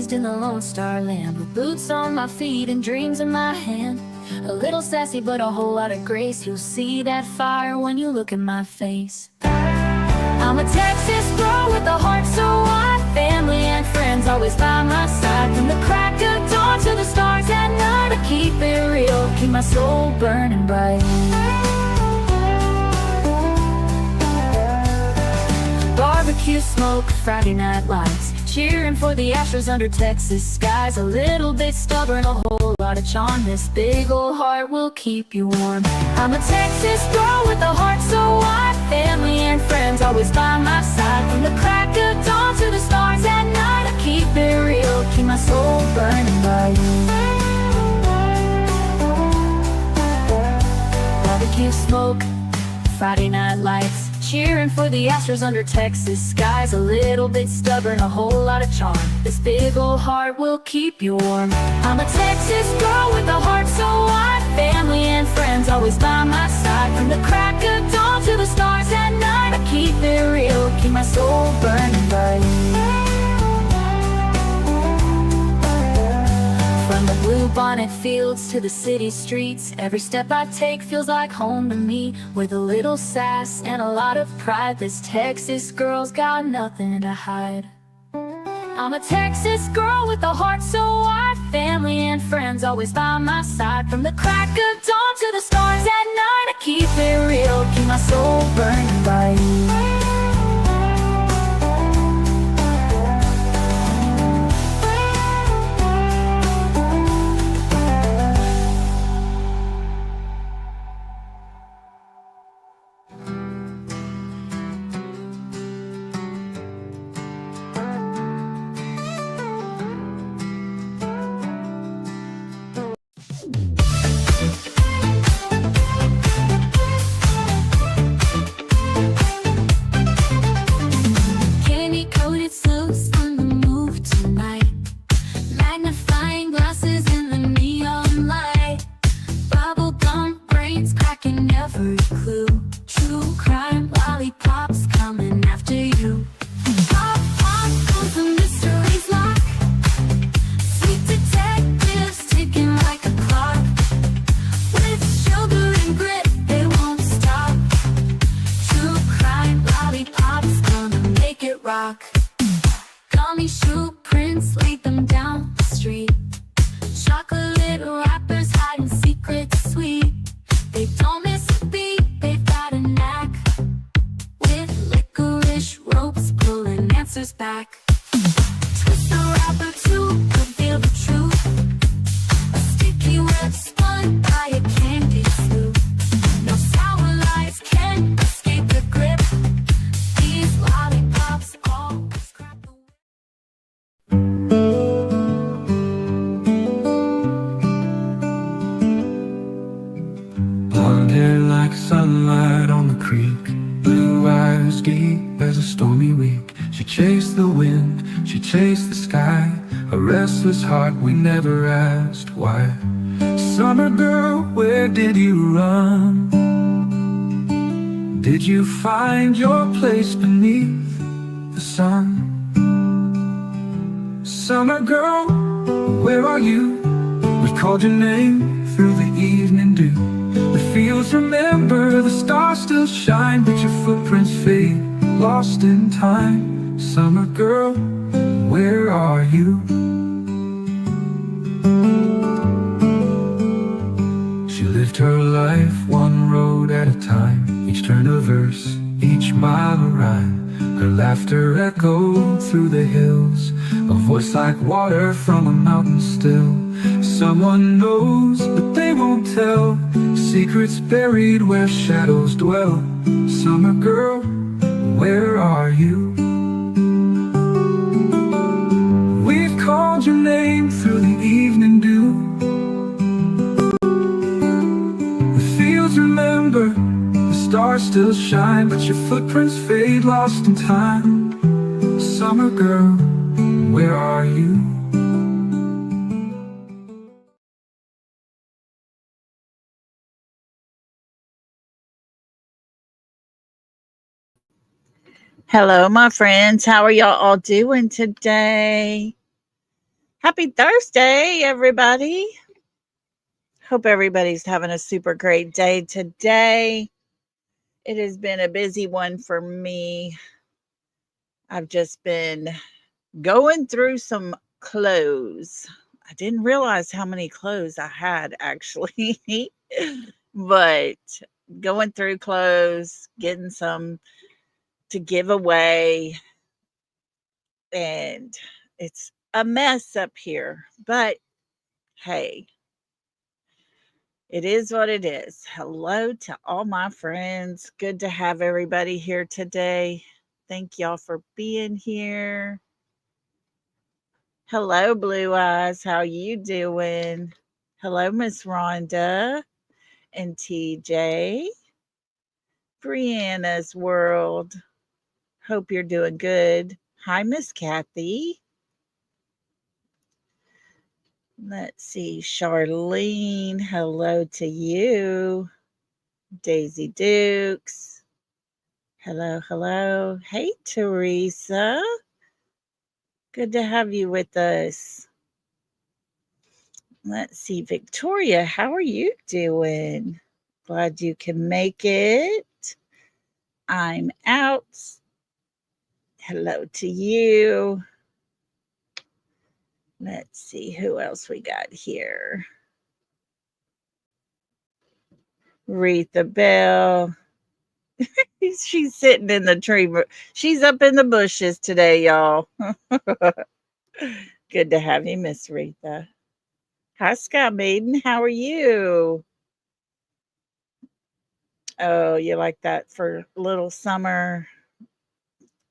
raised in the Lone Star Land, with boots on my feet and dreams in my hand. A little sassy but a whole lot of grace. You'll see that fire when you look in my face. I'm a Texas girl with a heart so wide, family and friends always by my side. From the crack of dawn to the stars at night, I keep it real, keep my soul burning bright. Barbecue smoke, Friday night lights, cheering for the Astros under Texas skies. A little bit stubborn, a whole lot of charm. This big old heart will keep you warm. I'm a Texas girl with a heart so wide, family and friends always by my side. From the crack of dawn to the stars at night, I keep it real, keep my soul burning bright. Barbecue smoke, Friday night lights, cheering for the Astros under Texas skies. A little bit stubborn, a whole lot of charm. This big old heart will keep you warm. I'm a Texas girl with a heart so wide, family and friends always by my side. From the crack of dawn to the stars at night, I keep it real, keep my soul burning bright. From the bluebonnet fields to the city streets, every step I take feels like home to me. With a little sass and a lot of pride, this Texas girl's got nothing to hide. I'm a Texas girl with a heart so wide, family and friends always by my side. From the crack of dawn to the stars at night, I keep it real, keep my soul burning bright. Gummy shoe prints, laid them down the street. Chocolate wrappers hiding secrets sweet. They don't miss a beat, they've got a knack. With licorice ropes pulling answers back. Twist the wrapper to reveal the truth. A sticky web spun by a candy sloop. No sour lies can escape the grip. These lollipops always crack the whip. Blonde hair like sunlight on the creek, blue eyes deep as a stormy week. She chased the wind, she chased the sky, a restless heart we never asked why. Summer girl, where did you run? Did you find your place beneath the sun? Summer girl, where are you? We called your name through the evening dew. The fields remember, the stars still shine, but your footprints fade, lost in time. Summer girl, where are you? She lived her life one road at a time, each turn a verse, each mile a rhyme. Her laughter echoed through the hills, a voice like water from a mountain still. Someone knows, but they won't tell, secrets buried where shadows dwell. Summer girl, where are you? We've called your name through the evening dew. The fields remember, the stars still shine, but your footprints fade, lost in time. Summer girl, where are you? Hello, my friends. How are y'all all doing today? Happy Thursday, everybody. Hope everybody's having a super great day today. It has been a busy one for me. I've just been going through some clothes. I didn't realize how many clothes I had actually, but going through clothes, getting some to give away, and it's a mess up here. But hey, it is what it is. Hello to all my friends. Good to have everybody here today. Thank y'all for being here. Hello, Blue Eyes. How you doing? Hello, Miss Rhonda and TJ. Brianna's World. Hope you're doing good. Hi, Miss Kathy. Let's see. Charlene. Hello to you. Daisy Dukes. Hello, hello. Hey, Teresa. Good to have you with us. Let's see, Victoria, how are you doing? Glad you can make it. I'm out. Hello to you. Let's see who else we got here. Retha Bell. She's sitting in the tree. She's up in the bushes today, y'all. Good to have you, Miss Retha. Hi, Sky Maiden. How are you? Oh, you like that for little summer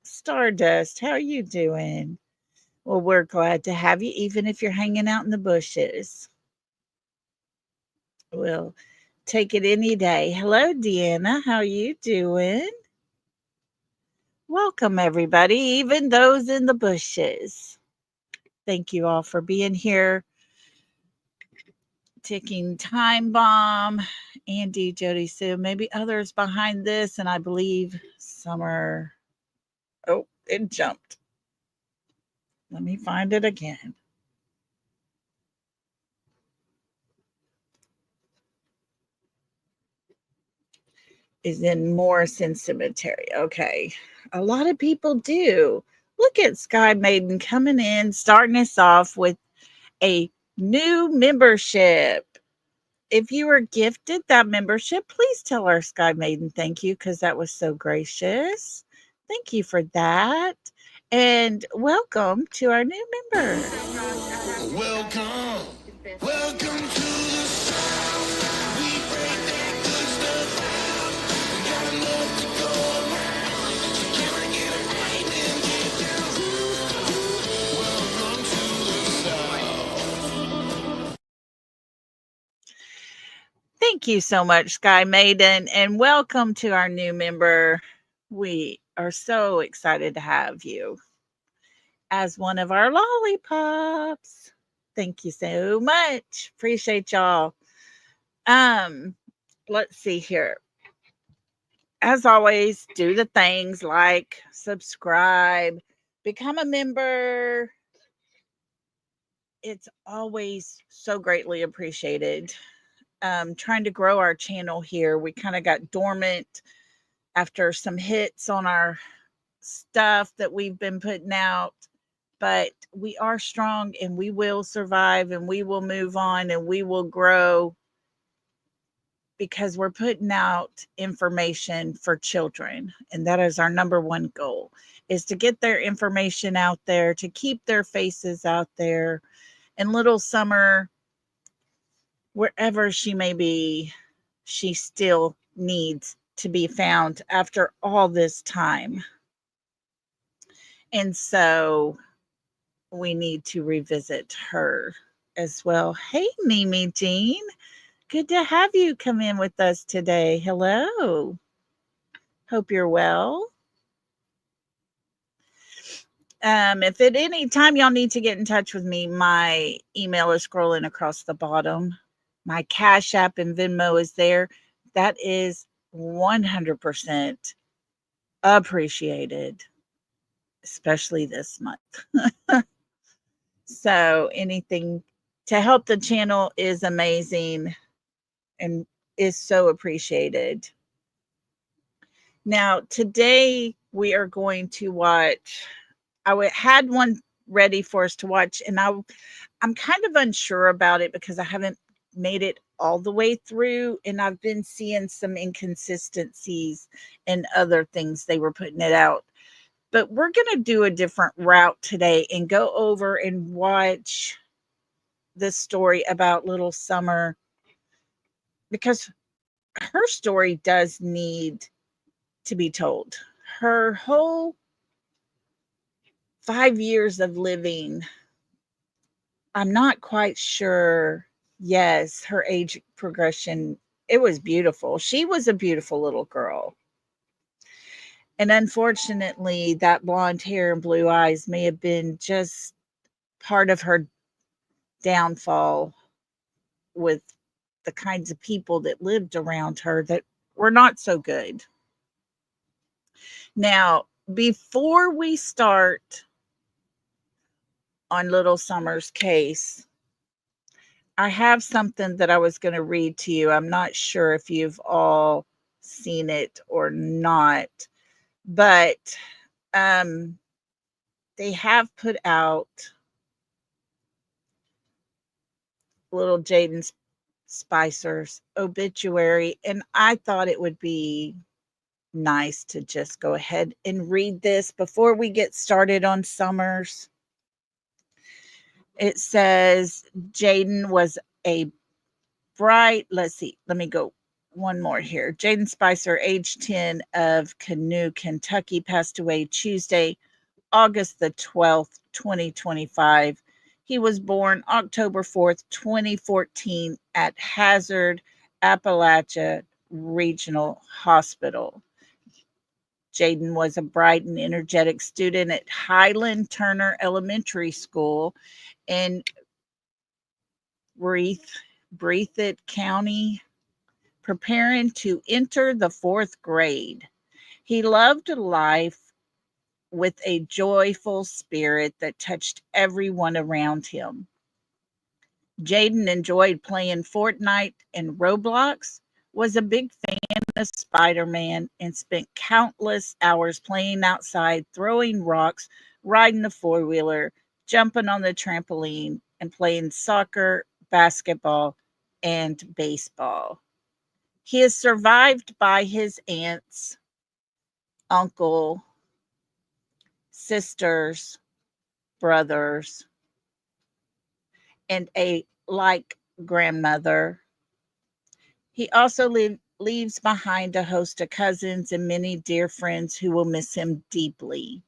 Stardust? How are you doing? Well, we're glad to have you, even if you're hanging out in the bushes. We'll take it any day. Hello, Deanna. How are you doing? Welcome, everybody, even those in the bushes. Thank you all for being here. Ticking time bomb. Andy, Jody, Sue, maybe others behind this, and I believe Summer. Oh, it jumped. Let me find it again. Is in Morrison Cemetery. Okay. A lot of people do. Look at Sky Maiden coming in, starting us off with a new membership. If you were gifted that membership, please tell our Sky Maiden thank you because that was so gracious. Thank you for that. And welcome to our new member. Welcome, welcome to the South. We break that good stuff out. We got enough to go around. So can I get a amen? Get down. Welcome to the South. Thank you so much, Sky Maiden, and welcome to our new member. We are so excited to have you as one of our lollipops. Thank you so much. Appreciate y'all. Um, let's see here. As always, do the things like subscribe, become a member. It's always so greatly appreciated. Trying to grow our channel here. We kind of got dormant after some hits on our stuff that we've been putting out, but we are strong and we will survive and we will move on and we will grow because we're putting out information for children, and that is our number one goal, is to get their information out there, to keep their faces out there. And little Summer, wherever she may be, she still needs to be found after all this time. And so we need to revisit her as well. Hey, Mimi Jean. Good to have you come in with us today. Hello. Hope you're well. If at any time y'all need to get in touch with me, my email is scrolling across the bottom. My Cash App and Venmo is there. That is 100% appreciated, especially this month. So anything to help the channel is amazing and is so appreciated. Now, today we are going to watch. Had one ready for us to watch, and I'm kind of unsure about it because I haven't made it all the way through, and I've been seeing some inconsistencies in other things they were putting it out. But we're going to do a different route today and go over and watch this story about little Summer because her story does need to be told. Her whole 5 years of living, I'm not quite sure. Yes, her age progression, it was beautiful. She was a beautiful little girl. And unfortunately, that blonde hair and blue eyes may have been just part of her downfall with the kinds of people that lived around her that were not so good. Now, before we start on Little Summer's case, I have something that I was going to read to you. I'm not sure if you've all seen it or not, but um, they have put out little Jaden Spicer's obituary, and I thought it would be nice to just go ahead and read this before we get started on Summers. It says Jaden was a bright, let's see, let me go one more here. Jaden Spicer, age 10, of Canoe, Kentucky, passed away Tuesday, August the 12th, 2025. He was born October 4th, 2014 at Hazard, Appalachia Regional Hospital. Jaden was a bright and energetic student at Highland Turner Elementary School in Breathitt County, preparing to enter the fourth grade. He loved life with a joyful spirit that touched everyone around him. Jaden enjoyed playing Fortnite and Roblox, was a big fan of Spider-Man, and spent countless hours playing outside, throwing rocks, riding the four-wheeler, jumping on the trampoline, and playing soccer, basketball, and baseball. He is survived by his aunts, uncle, sisters, brothers, and a like grandmother. He also leaves behind a host of cousins and many dear friends who will miss him deeply.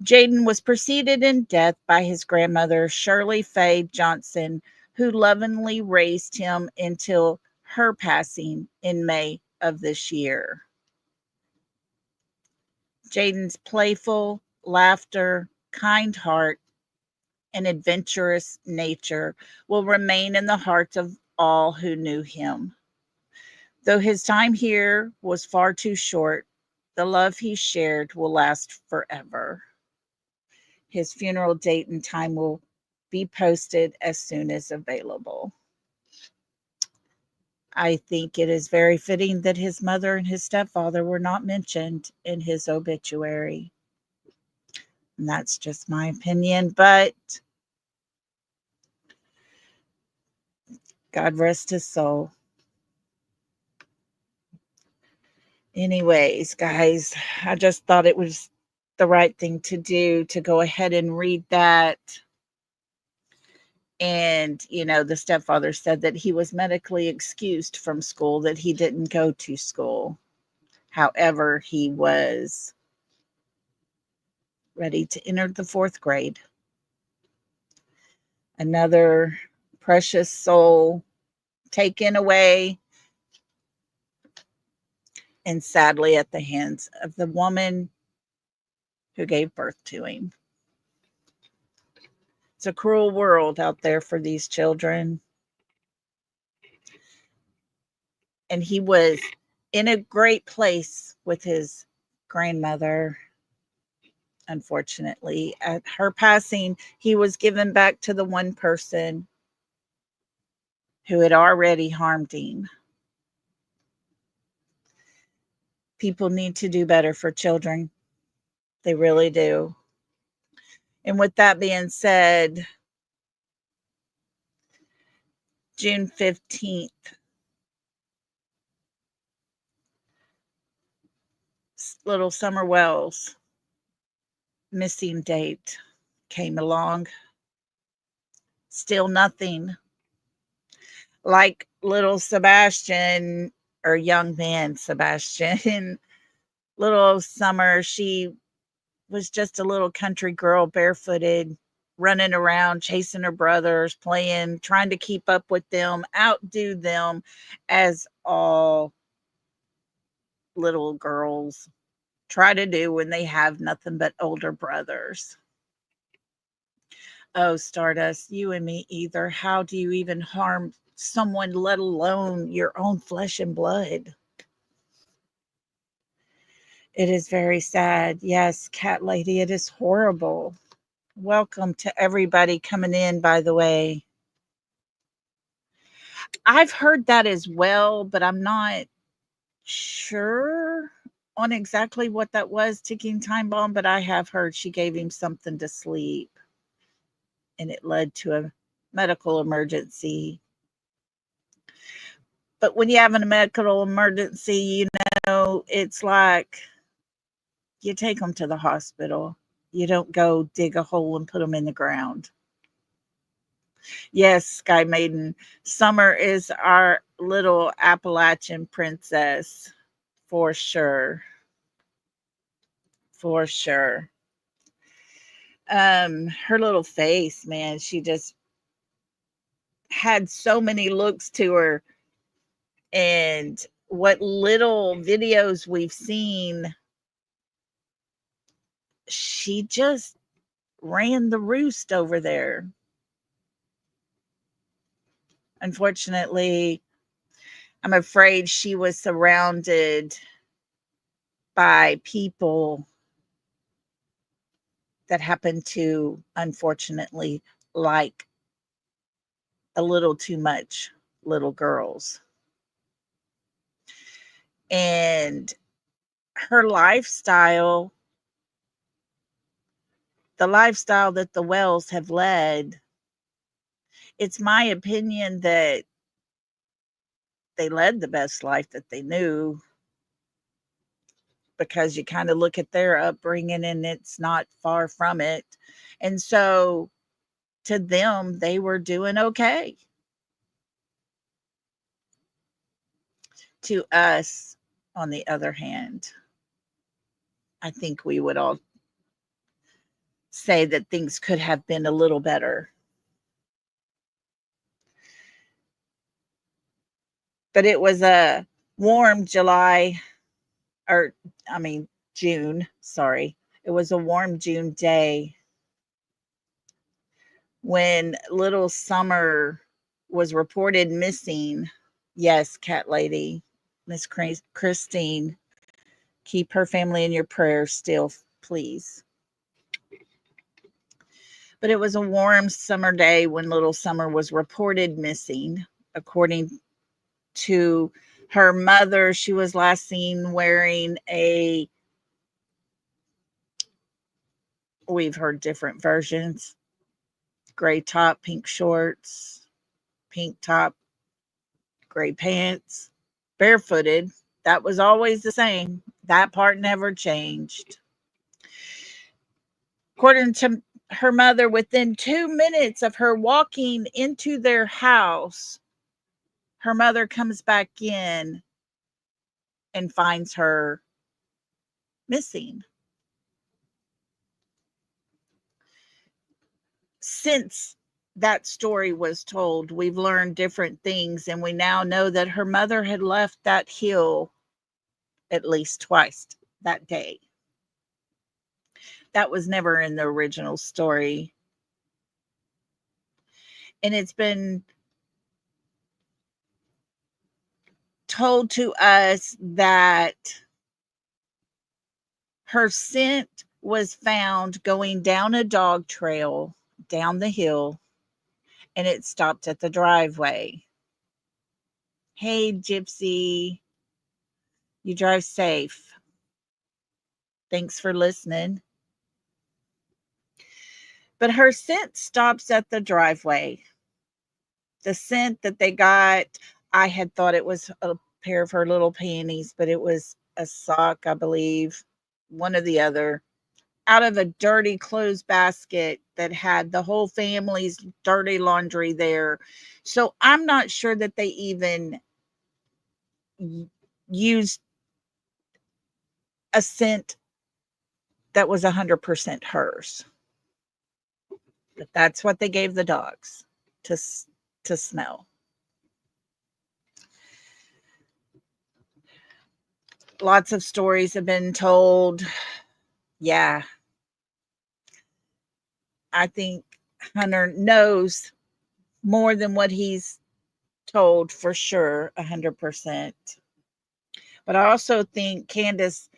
Jaden was preceded in death by his grandmother, Shirley Faye Johnson, who lovingly raised him until her passing in May of this year. Jaden's playful laughter, kind heart, and adventurous nature will remain in the hearts of all who knew him. Though his time here was far too short, the love he shared will last forever. His funeral date and time will be posted as soon as available. I think it is very fitting that his mother and his stepfather were not mentioned in his obituary. And that's just my opinion, but God rest his soul. Anyways, guys, I just thought it was the right thing to do to go ahead and read that. And, the stepfather said that he was medically excused from school, that he didn't go to school. However, he was ready to enter the fourth grade. Another precious soul taken away, and sadly at the hands of the woman who gave birth to him. It's a cruel world out there for these children. And he was in a great place with his grandmother. unfortunately. At her passing, he was given back to the one person who had already harmed him. People need to do better for children. They really do. And with that being said, June 15th, little Summer Wells missing date came along. Still nothing. Like little Sebastian, or young man Sebastian, little Summer, she was just a little country girl, barefooted, running around, chasing her brothers, playing, trying to keep up with them, outdo them, as all little girls try to do when they have nothing but older brothers. Oh, Stardust, you and me either. How do you even harm someone, let alone your own flesh and blood? It is very sad. Yes, Cat Lady, it is horrible. Welcome to everybody coming in, by the way. I've heard that as well, but I'm not sure on exactly what that was, ticking time bomb, but I have heard she gave him something to sleep and it led to a medical emergency. But when you have a medical emergency, it's like you take them to the hospital. You don't go dig a hole and put them in the ground. Yes, Sky Maiden. Summer is our little Appalachian princess. For sure. For sure. Her little face, man, she just had so many looks to her. And what little videos we've seen, she just ran the roost over there. Unfortunately, I'm afraid she was surrounded by people that happen to, unfortunately, like a little too much little girls. And her lifestyle, the lifestyle that the Wells have led, it's my opinion that they led the best life that they knew, because you kind of look at their upbringing and it's not far from it. And so to them, they were doing okay. To us, on the other hand, I think we would all say that things could have been a little better. But it was a warm July, or I mean, June, sorry. It was a warm June day when little Summer was reported missing. Yes, Cat Lady, Miss Christine, keep her family in your prayers still, please. But it was a warm summer day when little Summer was reported missing. According to her mother, she was last seen wearing we've heard different versions, gray top, pink shorts, pink top, gray pants, barefooted. That was always the same. That part never changed. According to her mother, within 2 minutes of her walking into their house, her mother comes back in and finds her missing. Since that story was told, we've learned different things, and we now know that her mother had left that hill at least twice that day. That was never in the original story. And it's been told to us that her scent was found going down a dog trail down the hill, and it stopped at the driveway. Hey, Gypsy, you drive safe. Thanks for listening. But her scent stops at the driveway. The scent that they got, I had thought it was a pair of her little panties, but it was a sock, I believe, one or the other, out of a dirty clothes basket that had the whole family's dirty laundry there. So I'm not sure that they even used a scent that was 100% hers. But that's what they gave the dogs to smell. Lots of stories have been told. Yeah. I think Hunter knows more than what he's told for sure, 100%. But I also think Candace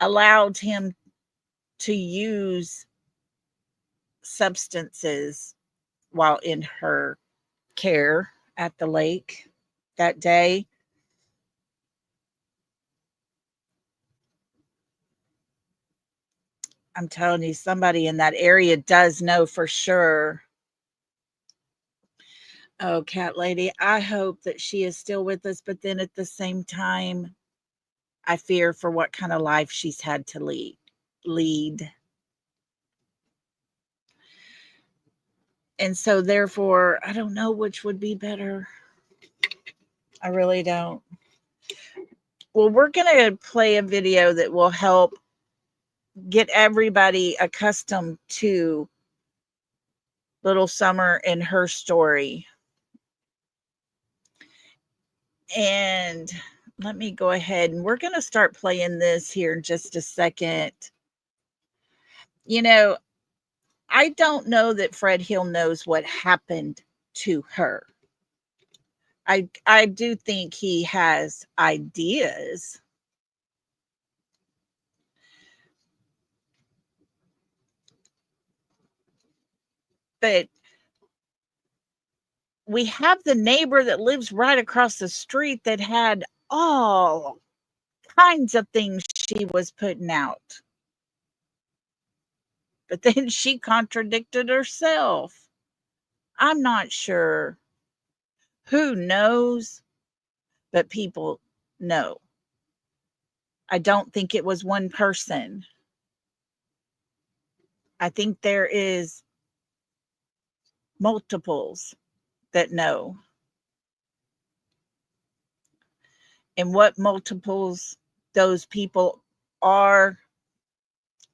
allowed him to use substances while in her care at the lake that day. I'm telling you, somebody in that area does know for sure. Oh, cat lady, I hope that she is still with us, but then at the same time, I fear for what kind of life she's had to lead. And so therefore, I don't know which would be better. I really don't. Well, we're going to play a video that will help get everybody accustomed to Little Summer and her story. And let me go ahead, and we're going to start playing this here in just a second. You know, I don't know that Fred Hill knows what happened to her. I do think he has ideas. But we have the neighbor that lives right across the street that had all kinds of things she was putting out. But then she contradicted herself. I'm not sure. Who knows? But people know. I don't think it was one person. I think there is multiples that know. And what multiples those people are,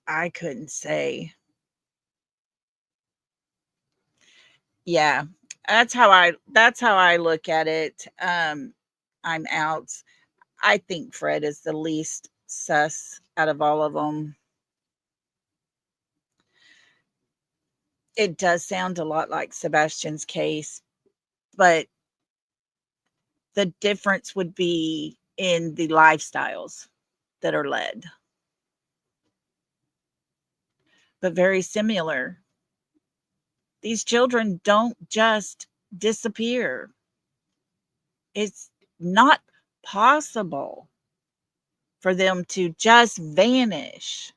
I couldn't say. Yeah, that's how I look at it. I'm out. I think Fred is the least sus out of all of them. It does sound a lot like Sebastian's case, but the difference would be in the lifestyles that are led. But very similar. These children don't just disappear. It's not possible for them to just vanish.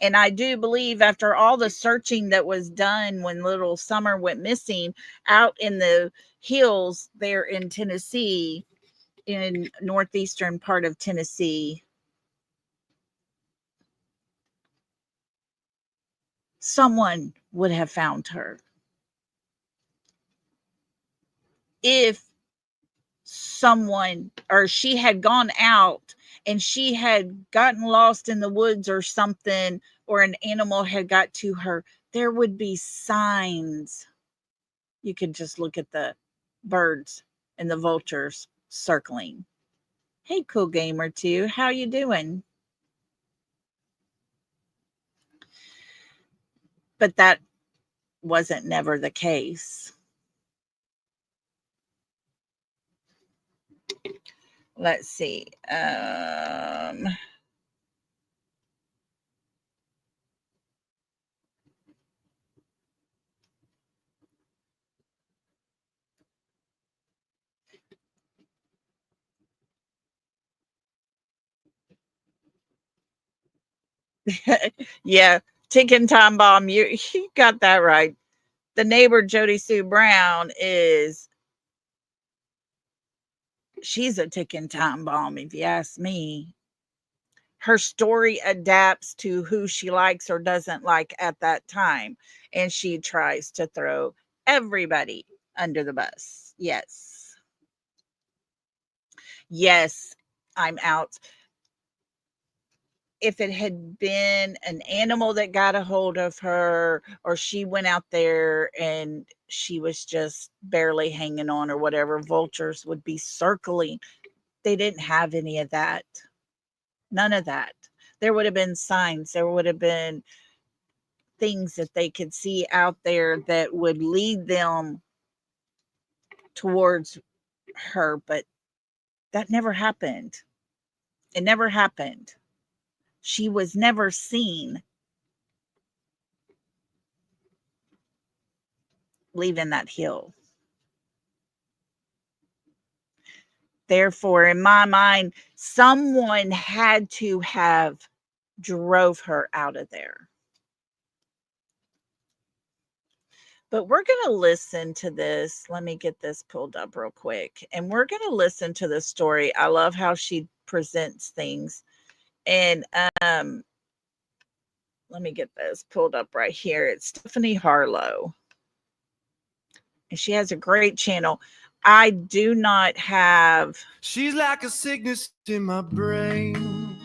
And I do believe after all the searching that was done when little Summer went missing out in the hills there in Tennessee, in northeastern part of Tennessee, someone would have found her. If someone or she had gone out and she had gotten lost in the woods or something, or an animal had got to her, there would be signs. You could just look at the birds and the vultures circling. Hey, Cool Gamer 2, how you doing? But that wasn't never the case. Let's see. Yeah, ticking time bomb. You got that right. The neighbor Jody Sue Brown is she's a ticking time bomb if you ask me. Her story adapts to who she likes or doesn't like at that time, and she tries to throw everybody under the bus. Yes. Yes, I'm out. If it had been an animal that got a hold of her, or she went out there and she was just barely hanging on or whatever, vultures would be circling. They didn't have any of that. None of that. There would have been signs, there would have been things that they could see out there that would lead them towards her, but that never happened. It never happened. She was never seen leaving that hill. Therefore, in my mind, someone had to have drove her out of there. But we're going to listen to this. Let me get this pulled up real quick. And we're going to listen to the story. I love how she presents things. And let me get this pulled up right here. It's Stephanie Harlow. And she has a great channel. I do not have. She's like a sickness in my brain.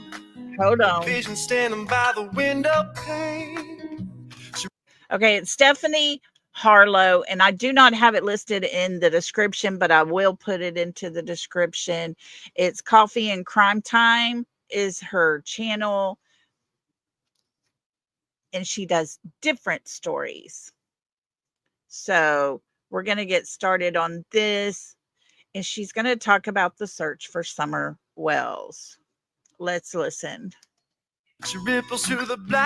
Hold on. Vision standing by the window pane. Okay, it's Stephanie Harlow, and I do not have it listed in the description, but I will put it into the description. It's Coffee and Crime Time is her channel, and she does different stories. So we're going to get started on this, and she's going to talk about the search for Summer Wells. Let's listen. She ripples through the blinds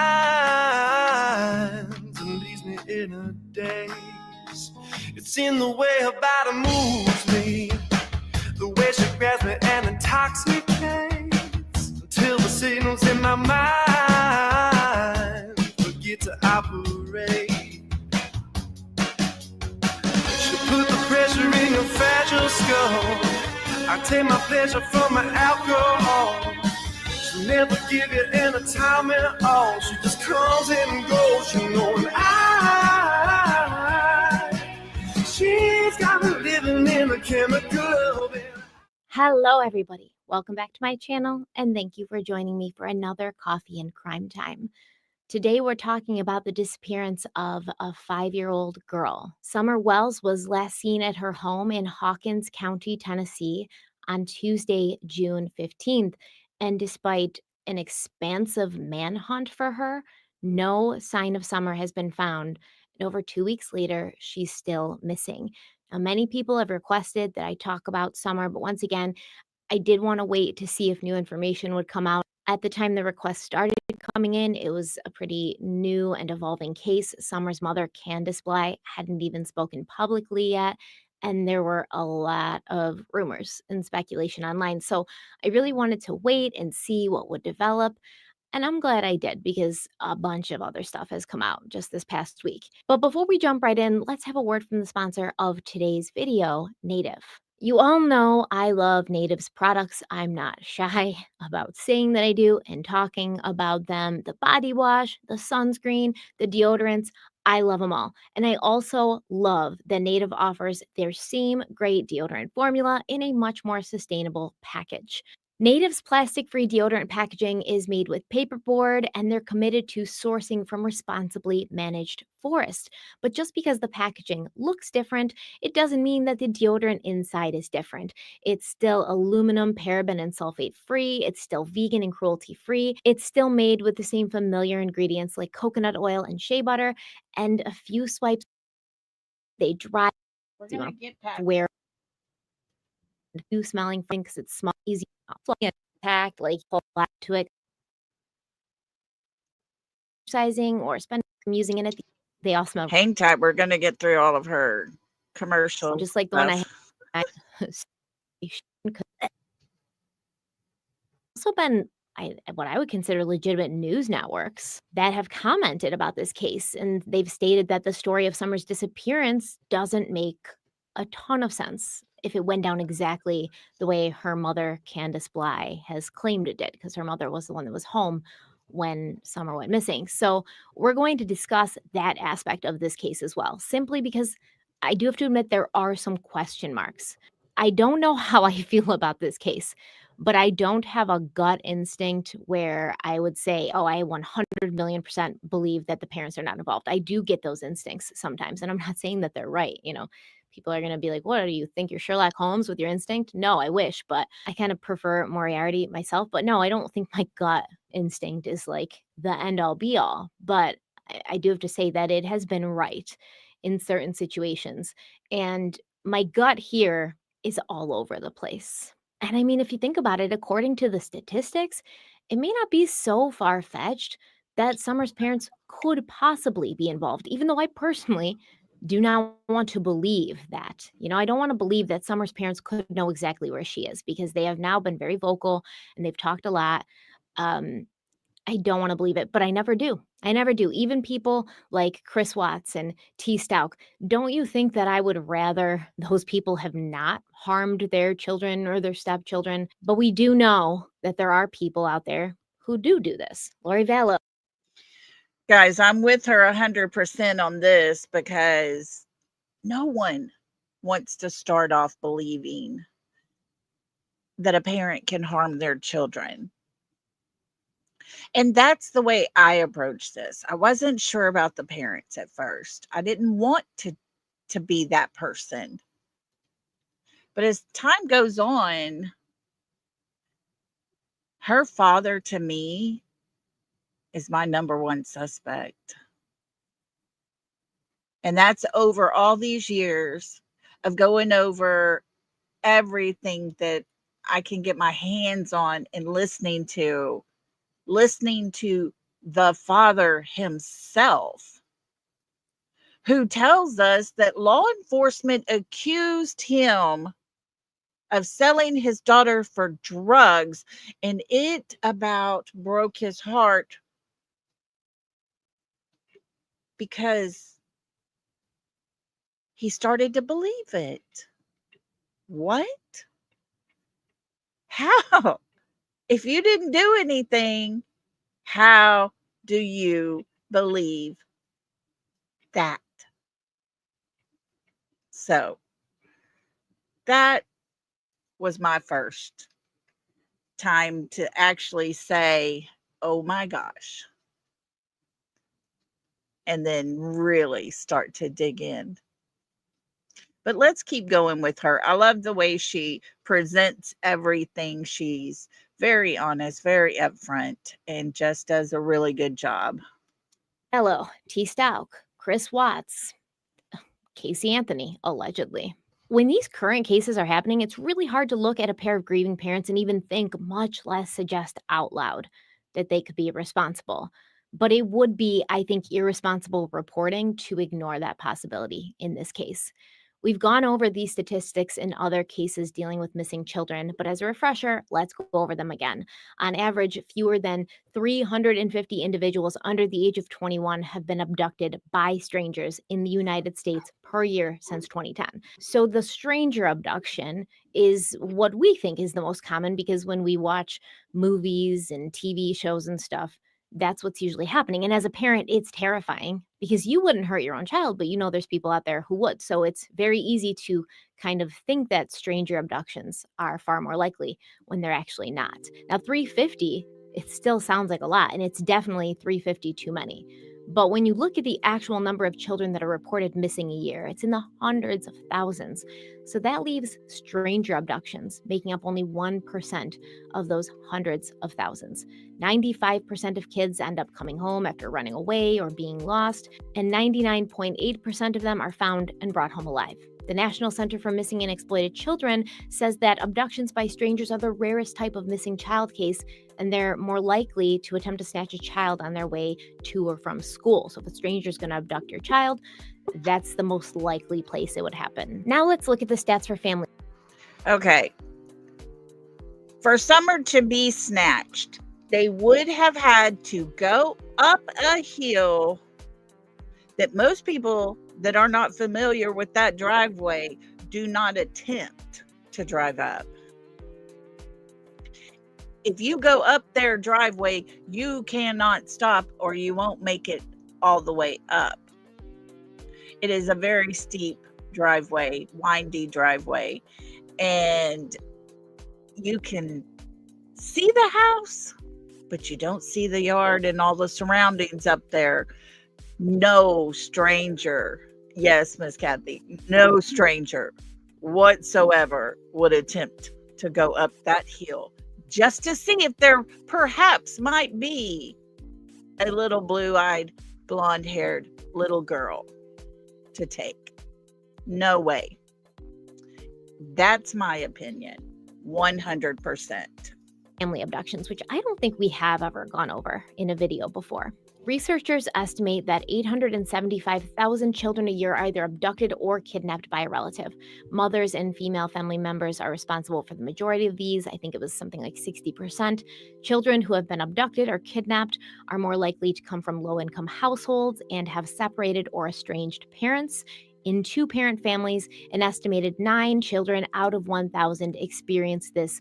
and leaves me in a daze. It's in the way her body moves me, the way she grabs me and intoxicates, until the signals in my mind forget to operate. She put the pressure in your fragile skull. I take my pleasure from my alcohol. She'll never give you any time at all. She just comes and goes, you know, and she's got me living in a chemical oven. Hello, everybody. Welcome back to my channel, and thank you for joining me for another Coffee and Crime Time. Today, we're talking about the disappearance of a 5-year-old girl. Summer Wells was last seen at her home in Hawkins County, Tennessee on Tuesday, June 15th. And despite an expansive manhunt for her, no sign of Summer has been found. And over 2 weeks later, she's still missing. Now, many people have requested that I talk about Summer, but once again, I did want to wait to see if new information would come out. At the time the request started coming in, it was a pretty new and evolving case. Summer's mother, Candace Bly, hadn't even spoken publicly yet, and there were a lot of rumors and speculation online. So I really wanted to wait and see what would develop. And I'm glad I did, because a bunch of other stuff has come out just this past week. But before we jump right in, let's have a word from the sponsor of today's video, Native. You all know I love Native's products. I'm not shy about saying that I do and talking about them. The body wash, the sunscreen, the deodorants, I love them all. And I also love that Native offers their same great deodorant formula in a much more sustainable package. Native's plastic-free deodorant packaging is made with paperboard, and they're committed to sourcing from responsibly managed forests. But just because the packaging looks different, it doesn't mean that the deodorant inside is different. It's still aluminum, paraben, and sulfate free. It's still vegan and cruelty free. It's still made with the same familiar ingredients like coconut oil and shea butter. And a few swipes, they dry. We're going to get past Where you smelling thing because it smells easy, fluffy, packed, like pull back to it. Exercising or spending time using it, they all smell. Hang tight. We're going to get through all of her commercials. Just like the one I had. Also been what I would consider legitimate news networks that have commented about this case. And they've stated that the story of Summer's disappearance doesn't make a ton of sense if it went down exactly the way her mother, Candace Bly, has claimed it did, because her mother was the one that was home when Summer went missing. So we're going to discuss that aspect of this case as well, simply because I do have to admit there are some question marks. I don't know how I feel about this case, but I don't have a gut instinct where I would say, oh, I 100 million% believe that the parents are not involved. I do get those instincts sometimes, and I'm not saying that they're right. People are going to be like, what do you think? You're Sherlock Holmes with your instinct? No, I wish, but I kind of prefer Moriarty myself. But no, I don't think my gut instinct is like the end all be all. But I do have to say that it has been right in certain situations. And my gut here is all over the place. And I mean, if you think about it, according to the statistics, it may not be so far fetched that Summer's parents could possibly be involved, even though I personally do not want to believe that. I don't want to believe that Summer's parents could know exactly where she is, because they have now been very vocal and they've talked a lot. I don't want to believe it, but I never do. I never do. Even people like Chris Watts and T. Stout, don't you think that I would rather those people have not harmed their children or their stepchildren? But we do know that there are people out there who do this. Lori Vallow. Guys, I'm with her 100% on this, because no one wants to start off believing that a parent can harm their children. And that's the way I approach this. I wasn't sure about the parents at first. I didn't want to be that person. But as time goes on, her father, to me, is my number one suspect. And that's over all these years of going over everything that I can get my hands on and listening to the father himself, who tells us that law enforcement accused him of selling his daughter for drugs, and it about broke his heart, because he started to believe it. What? How? If you didn't do anything, how do you believe that? So that was my first time to actually say, oh my gosh, and then really start to dig in. But let's keep going with her. I love the way she presents everything. She's very honest, very upfront, and just does a really good job. Hello, T. Stout, Chris Watts, Casey Anthony, allegedly. When these current cases are happening, it's really hard to look at a pair of grieving parents and even think, much less suggest out loud, that they could be responsible. But it would be, I think, irresponsible reporting to ignore that possibility in this case. We've gone over these statistics in other cases dealing with missing children, but as a refresher, let's go over them again. On average, fewer than 350 individuals under the age of 21 have been abducted by strangers in the United States per year since 2010. So the stranger abduction is what we think is the most common, because when we watch movies and TV shows and stuff, that's what's usually happening. And as a parent, it's terrifying, because you wouldn't hurt your own child, but there's people out there who would. So it's very easy to kind of think that stranger abductions are far more likely when they're actually not. Now, 350, it still sounds like a lot, and it's definitely 350 too many. But when you look at the actual number of children that are reported missing a year, it's in the hundreds of thousands. So that leaves stranger abductions making up only 1% of those hundreds of thousands. 95% of kids end up coming home after running away or being lost, and 99.8% of them are found and brought home alive. The National Center for Missing and Exploited Children says that abductions by strangers are the rarest type of missing child case, and they're more likely to attempt to snatch a child on their way to or from school. So if a stranger is going to abduct your child, that's the most likely place it would happen. Now let's look at the stats for family. Okay. For Summer to be snatched, They would have had to go up a hill that most people that are not familiar with that driveway do not attempt to drive up. If you go up their driveway, you cannot stop or you won't make it all the way up. It is a very steep driveway, windy driveway, and you can see the house, but you don't see the yard and all the surroundings up there. No stranger, yes, Miss Kathy, no stranger whatsoever would attempt to go up that hill just to see if there perhaps might be a little blue-eyed, blonde-haired little girl to take. No way. That's my opinion, 100%. Family abductions, which I don't think we have ever gone over in a video before. Researchers estimate that 875,000 children a year are either abducted or kidnapped by a relative. Mothers and female family members are responsible for the majority of these. I think it was something like 60%. Children who have been abducted or kidnapped are more likely to come from low-income households and have separated or estranged parents. In two-parent families, an estimated 9 children out of 1,000 experience this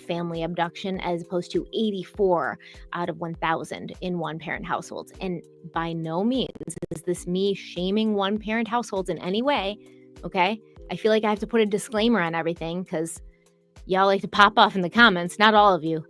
family abduction, as opposed to 84 out of 1,000 in one-parent households. And by no means is this me shaming one-parent households in any way, okay? I feel like I have to put a disclaimer on everything because y'all like to pop off in the comments. Not all of you.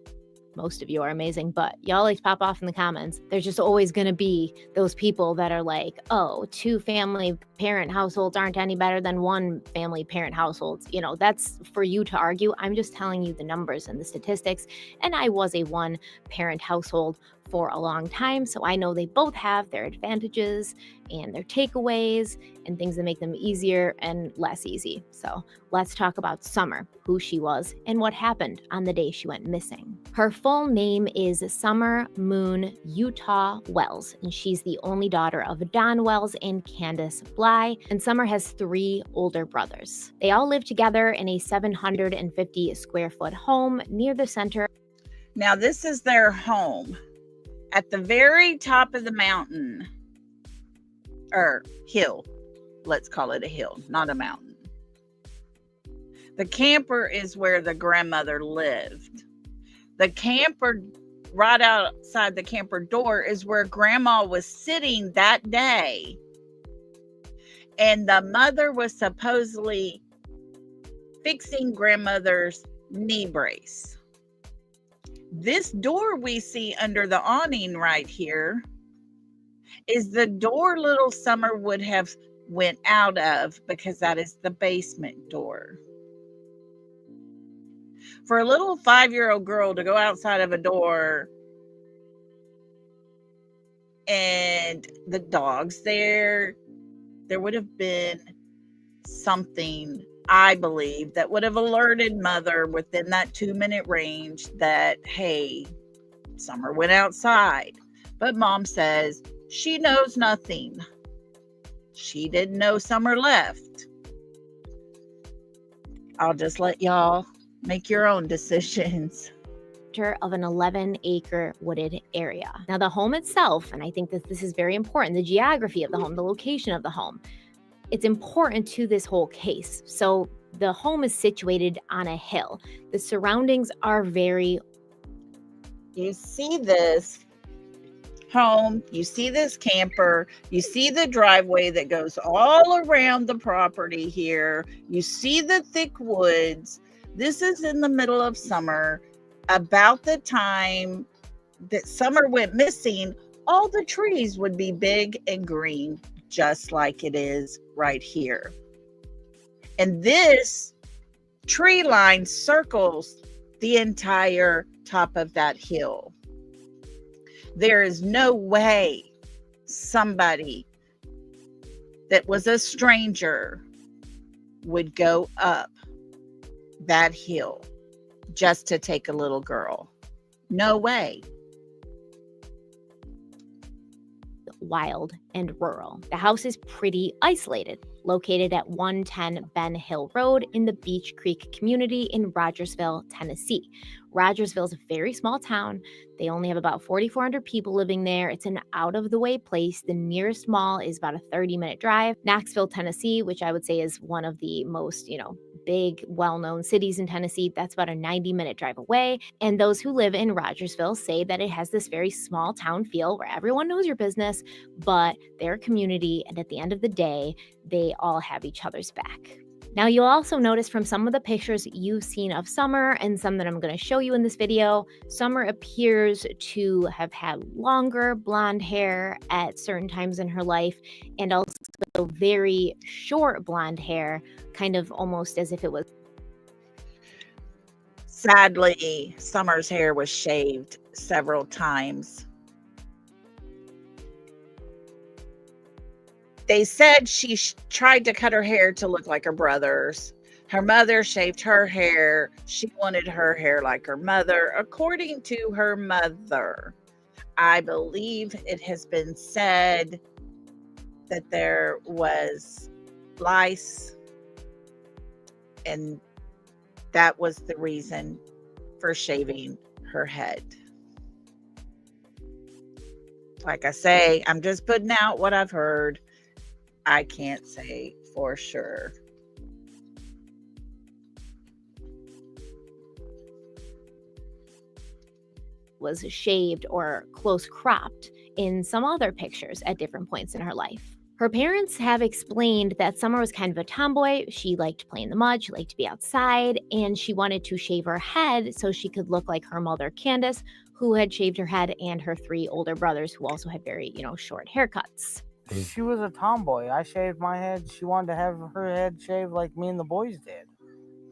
Most of you are amazing, but y'all like to pop off in the comments. There's just always going to be those people that are like, oh, 2 family parent households aren't any better than 1 family parent households. You know, that's for you to argue. I'm just telling you the numbers and the statistics. And I was a 1 parent household for a long time, so I know they both have their advantages and their takeaways and things that make them easier and less easy. So let's talk about Summer, who she was, and what happened on the day she went missing. Her full name is Summer Moon Utah Wells, and she's the only daughter of Don Wells and Candace Bly, and Summer has 3 older brothers. They all live together in a 750 square foot home near the center. Now, this is their home at the very top of the mountain, or hill. Let's call it a hill, not a mountain. The camper is where the grandmother lived. The camper, right outside the camper door, is where grandma was sitting that day. And the mother was supposedly fixing grandmother's knee brace. This door we see under the awning right here is the door little Summer would have went out of, because that is the basement door. For a little 5-year-old girl to go outside of a door and the dog's there would have been something, I believe, that would have alerted mother within that 2-minute range that, hey, Summer went outside. But mom says she knows nothing. She didn't know Summer left. I'll just let y'all make your own decisions. Of an 11-acre wooded area. Now, the home itself, and I think that this is very important, the geography of the home, the location of the home, it's important to this whole case. So the home is situated on a hill. The surroundings are very... You see this home, you see this camper, you see the driveway that goes all around the property here, you see the thick woods. This is in the middle of summer. About the time that Summer went missing, all the trees would be big and green, just like it is right here. And this tree line circles the entire top of that hill. There is no way somebody that was a stranger would go up that hill just to take a little girl. No way. wild and rural. The house is pretty isolated, located at 110 Ben Hill Road in the Beach Creek community in Rogersville, Tennessee. Rogersville is a very small town. They only have about 4,400 people living there. It's an out-of-the-way place. The nearest mall is about a 30-minute drive. Knoxville, Tennessee, which I would say is one of the most, big, well-known cities in Tennessee, that's about a 90-minute drive away. And those who live in Rogersville say that it has this very small town feel where everyone knows your business, but they're a community, and at the end of the day, they all have each other's back. Now, you'll also notice from some of the pictures you've seen of Summer and some that I'm going to show you in this video, Summer appears to have had longer blonde hair at certain times in her life, and also very short blonde hair, kind of almost as if it was. Sadly, Summer's hair was shaved several times. They said she tried to cut her hair to look like her brother's. Her mother shaved her hair. She wanted her hair like her mother, according to her mother. I believe it has been said that there was lice, and that was the reason for shaving her head. Like I say, I'm just putting out what I've heard. I can't say for sure. Was shaved or close cropped in some other pictures at different points in her life. Her parents have explained that Summer was kind of a tomboy. She liked to play in the mud, she liked to be outside, and she wanted to shave her head so she could look like her mother, Candace, who had shaved her head, and her 3 older brothers who also had very, short haircuts. She was a tomboy. I shaved my head. She wanted to have her head shaved like me and the boys did.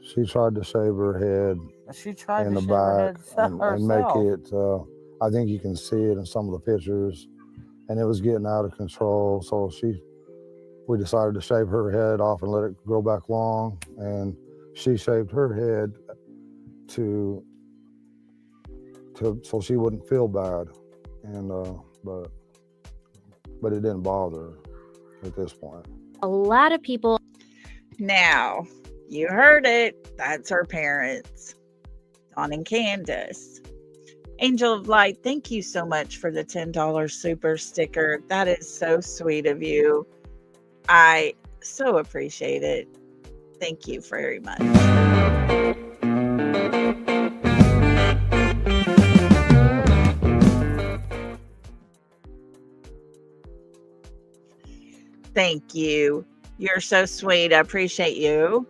She tried to shave her head She tried in to the shave her back head and make herself. it, I think you can see it in some of the pictures, and it was getting out of control. So we decided to shave her head off and let it grow back long, and she shaved her head so she wouldn't feel bad, and but it didn't bother her at this point. A lot of people. Now, you heard it. That's her parents, Dawn and Candace. Angel of Light, thank you so much for the $10 super sticker. That is so sweet of you. I so appreciate it. Thank you very much. Thank you. You're so sweet. I appreciate you.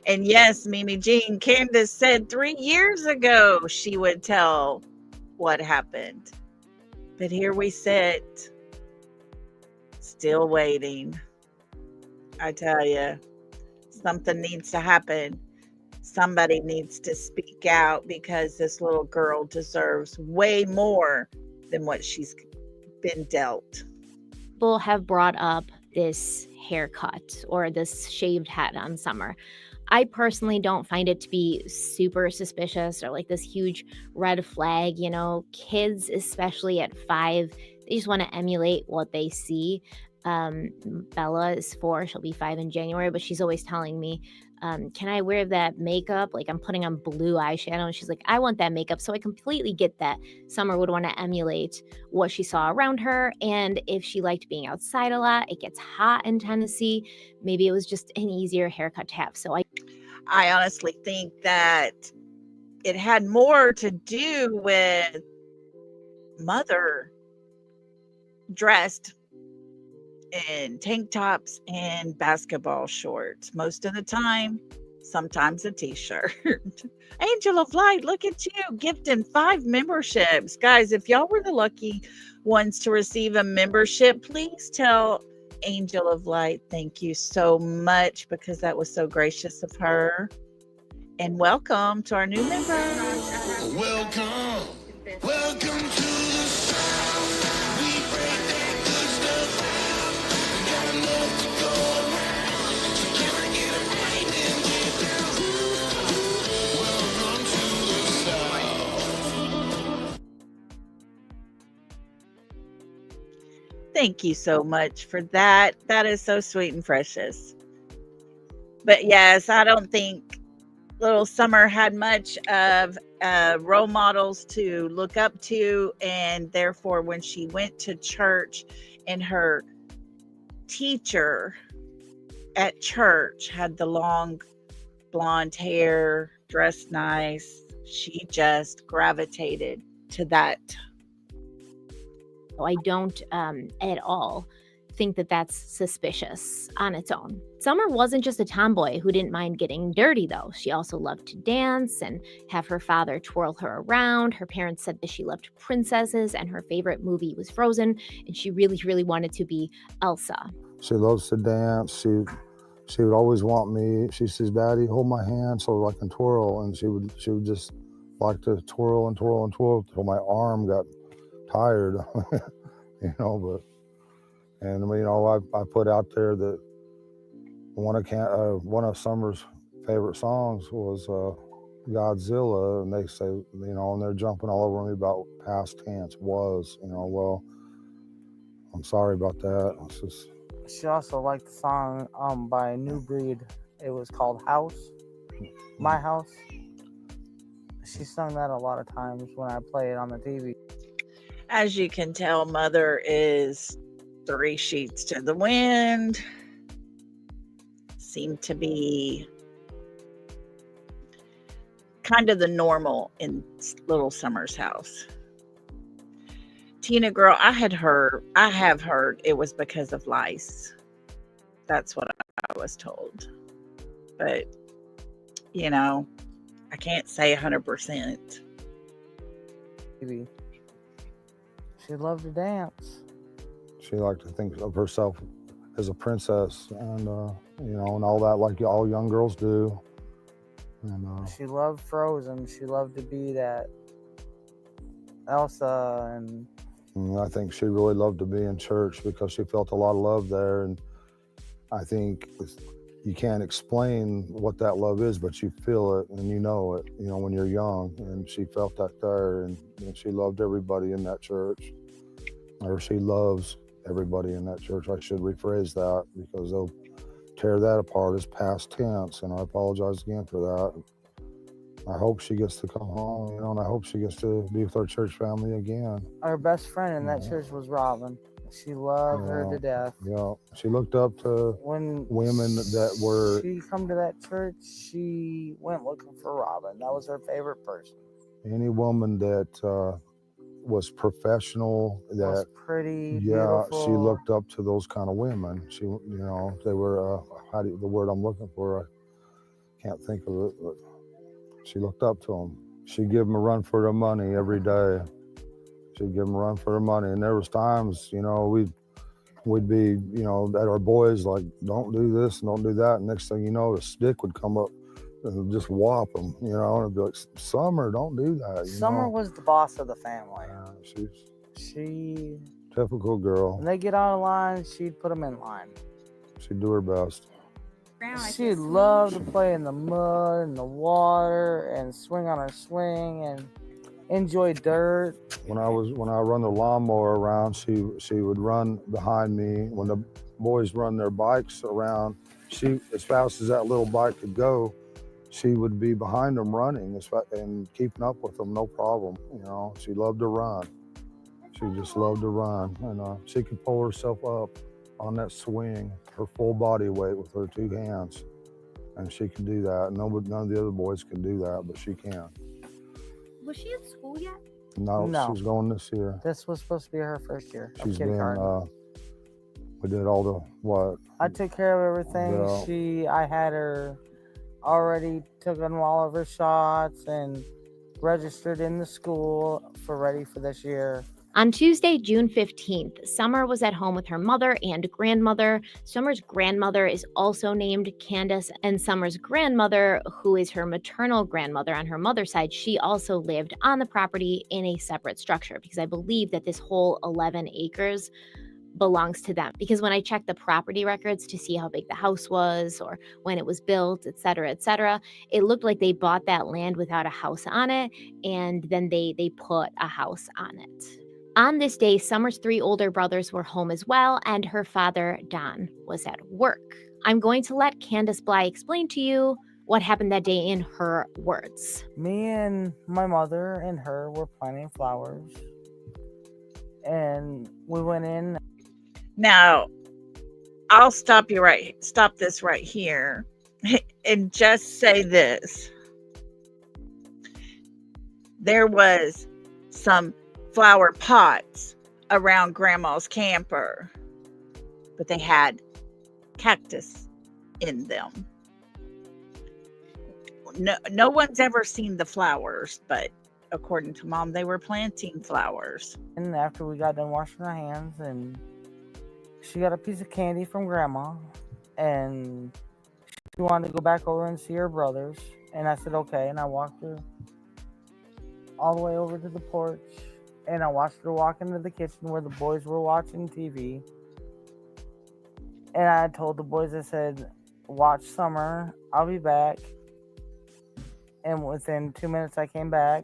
And yes, Mimi Jean, Candace said 3 years ago she would tell what happened. But here we sit, still waiting. I tell you, something needs to happen. Somebody needs to speak out, because this little girl deserves way more than what she's been dealt. People have brought up this haircut or this shaved head on Summer. I personally don't find it to be super suspicious or like this huge red flag. Kids, especially at 5, they just want to emulate what they see. Bella is 4, she'll be 5 in January, but she's always telling me, can I wear that makeup? Like, I'm putting on blue eyeshadow, and she's like, I want that makeup. So I completely get that Summer would want to emulate what she saw around her. And if she liked being outside a lot, it gets hot in Tennessee, maybe it was just an easier haircut to have. So I honestly think that it had more to do with mother dressed in tank tops and basketball shorts most of the time, sometimes a t-shirt. Angel of Light, look at you gifting 5 memberships. Guys, if y'all were the lucky ones to receive a membership, please tell Angel of Light thank you so much, because that was so gracious of her. And welcome to our new member. Welcome to the South. We break that good stuff out. We got enough to go around. So can I get it right and get down? Welcome to the South. Thank you so much for that. That is so sweet and precious. But yes, I don't think little Summer had much of role models to look up to. And therefore, when she went to church and her teacher at church had the long blonde hair, dressed nice, she just gravitated to that. I don't at all think that that's suspicious on its own. Summer wasn't just a tomboy who didn't mind getting dirty, though. She also loved to dance and have her father twirl her around. Her parents said that she loved princesses and her favorite movie was Frozen, and she really, really wanted to be Elsa. She loves to dance. She would always want me. She says, "Daddy, hold my hand so I can twirl." And she would just like to twirl and twirl and twirl until my arm got tired, you know. But and you know, I put out there that one of Summer's favorite songs was Godzilla, and they say, you know, and they're jumping all over me about past tense was, you know. Well, I'm sorry about that. It's just. She also liked the song by New Breed. It was called House, My House. She sung that a lot of times when I play it on the TV. As you can tell, Mother is 3 sheets to the wind. Seem to be kind of the normal in little Summer's house. Tina girl, I have heard it was because of lice. That's what I was told. But, you know, I can't say 100%. Maybe. She loved to dance. She liked to think of herself as a princess, and you know, and all that, like all young girls do. And she loved Frozen. She loved to be that Elsa, and I think she really loved to be in church because she felt a lot of love there. And I think you can't explain what that love is, but you feel it and you know it, you know, when you're young. And she felt that there, and she loved everybody in that church, or she loves everybody in that church. I should rephrase that, because they'll tear that apart as past tense, and I apologize again for that. I hope she gets to come home, you know, and I hope she gets to be with our church family again. Our best friend in that church was Robin. She loved her to death. Yeah, she looked up to women that were. She come to that church, she went looking for Robin. That was her favorite person. Any woman that was professional, that was pretty, beautiful. She looked up to those kind of women. She, you know, they were the word I'm looking for, I can't think of it, but she looked up to them. She'd give them a run for their money every day. She'd give them a run for their money. And there was times, you know, we'd be, you know, at our boys, like, don't do this and don't do that. And next thing you know, a stick would come up and just whop them, you know, and it'd be like, Summer, don't do that. Summer was the boss of the family. She typical girl. When they get out of line, she'd put them in line. She'd do her best. She loved to play in the mud and the water and swing on her swing and enjoy dirt. When I run the lawnmower around, she would run behind me. When the boys run their bikes around, she, as fast as that little bike could go, she would be behind them running and keeping up with them, no problem. You know, she loved to run. She just loved to run, and she could pull herself up on that swing, her full body weight with her 2 hands, and she can do that. None of the other boys can do that, but she can. Was she in school yet? No, she's going this year. This was supposed to be her first year. She's been. We did all the what? I took care of everything. Yeah. I had her already taken all of her shots and registered in the school ready for this year. On Tuesday, June 15th, Summer was at home with her mother and grandmother. Summer's grandmother is also named Candace, and Summer's grandmother, who is her maternal grandmother on her mother's side, she also lived on the property in a separate structure, because I believe that this whole 11 acres belongs to them. Because when I checked the property records to see how big the house was or when it was built, et cetera, it looked like they bought that land without a house on it, and then they put a house on it. On this day, Summer's 3 older brothers were home as well, and her father, Don, was at work. I'm going to let Candace Bly explain to you what happened that day in her words. Me and my mother and her were planting flowers, and we went in. Now, I'll stop this right here and just say this. There was some flower pots around Grandma's camper, but they had cactus in them. No one's ever seen the flowers, but according to Mom, they were planting flowers. And after we got done washing our hands, and she got a piece of candy from Grandma, and she wanted to go back over and see her brothers. And I said, okay. And I walked her all the way over to the porch, and I watched her walk into the kitchen where the boys were watching TV. And I told the boys, I said, watch Summer, I'll be back. And within 2 minutes, I came back,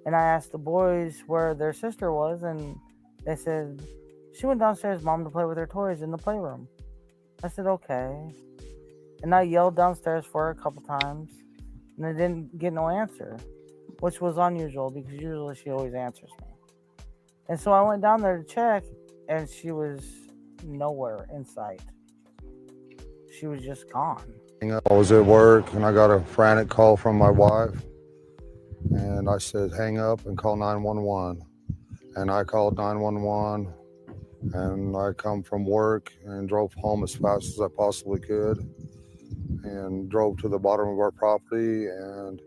and I asked the boys where their sister was, and they said, she went downstairs, Mom, to play with her toys in the playroom. I said, okay. And I yelled downstairs for her a couple times, and I didn't get no answer, which was unusual because usually she always answers me. And so I went down there to check, and she was nowhere in sight. She was just gone. I was at work and I got a frantic call from my wife, and I said, hang up and call 911. And I called 911, and I come from work and drove home as fast as I possibly could, and drove to the bottom of our property, and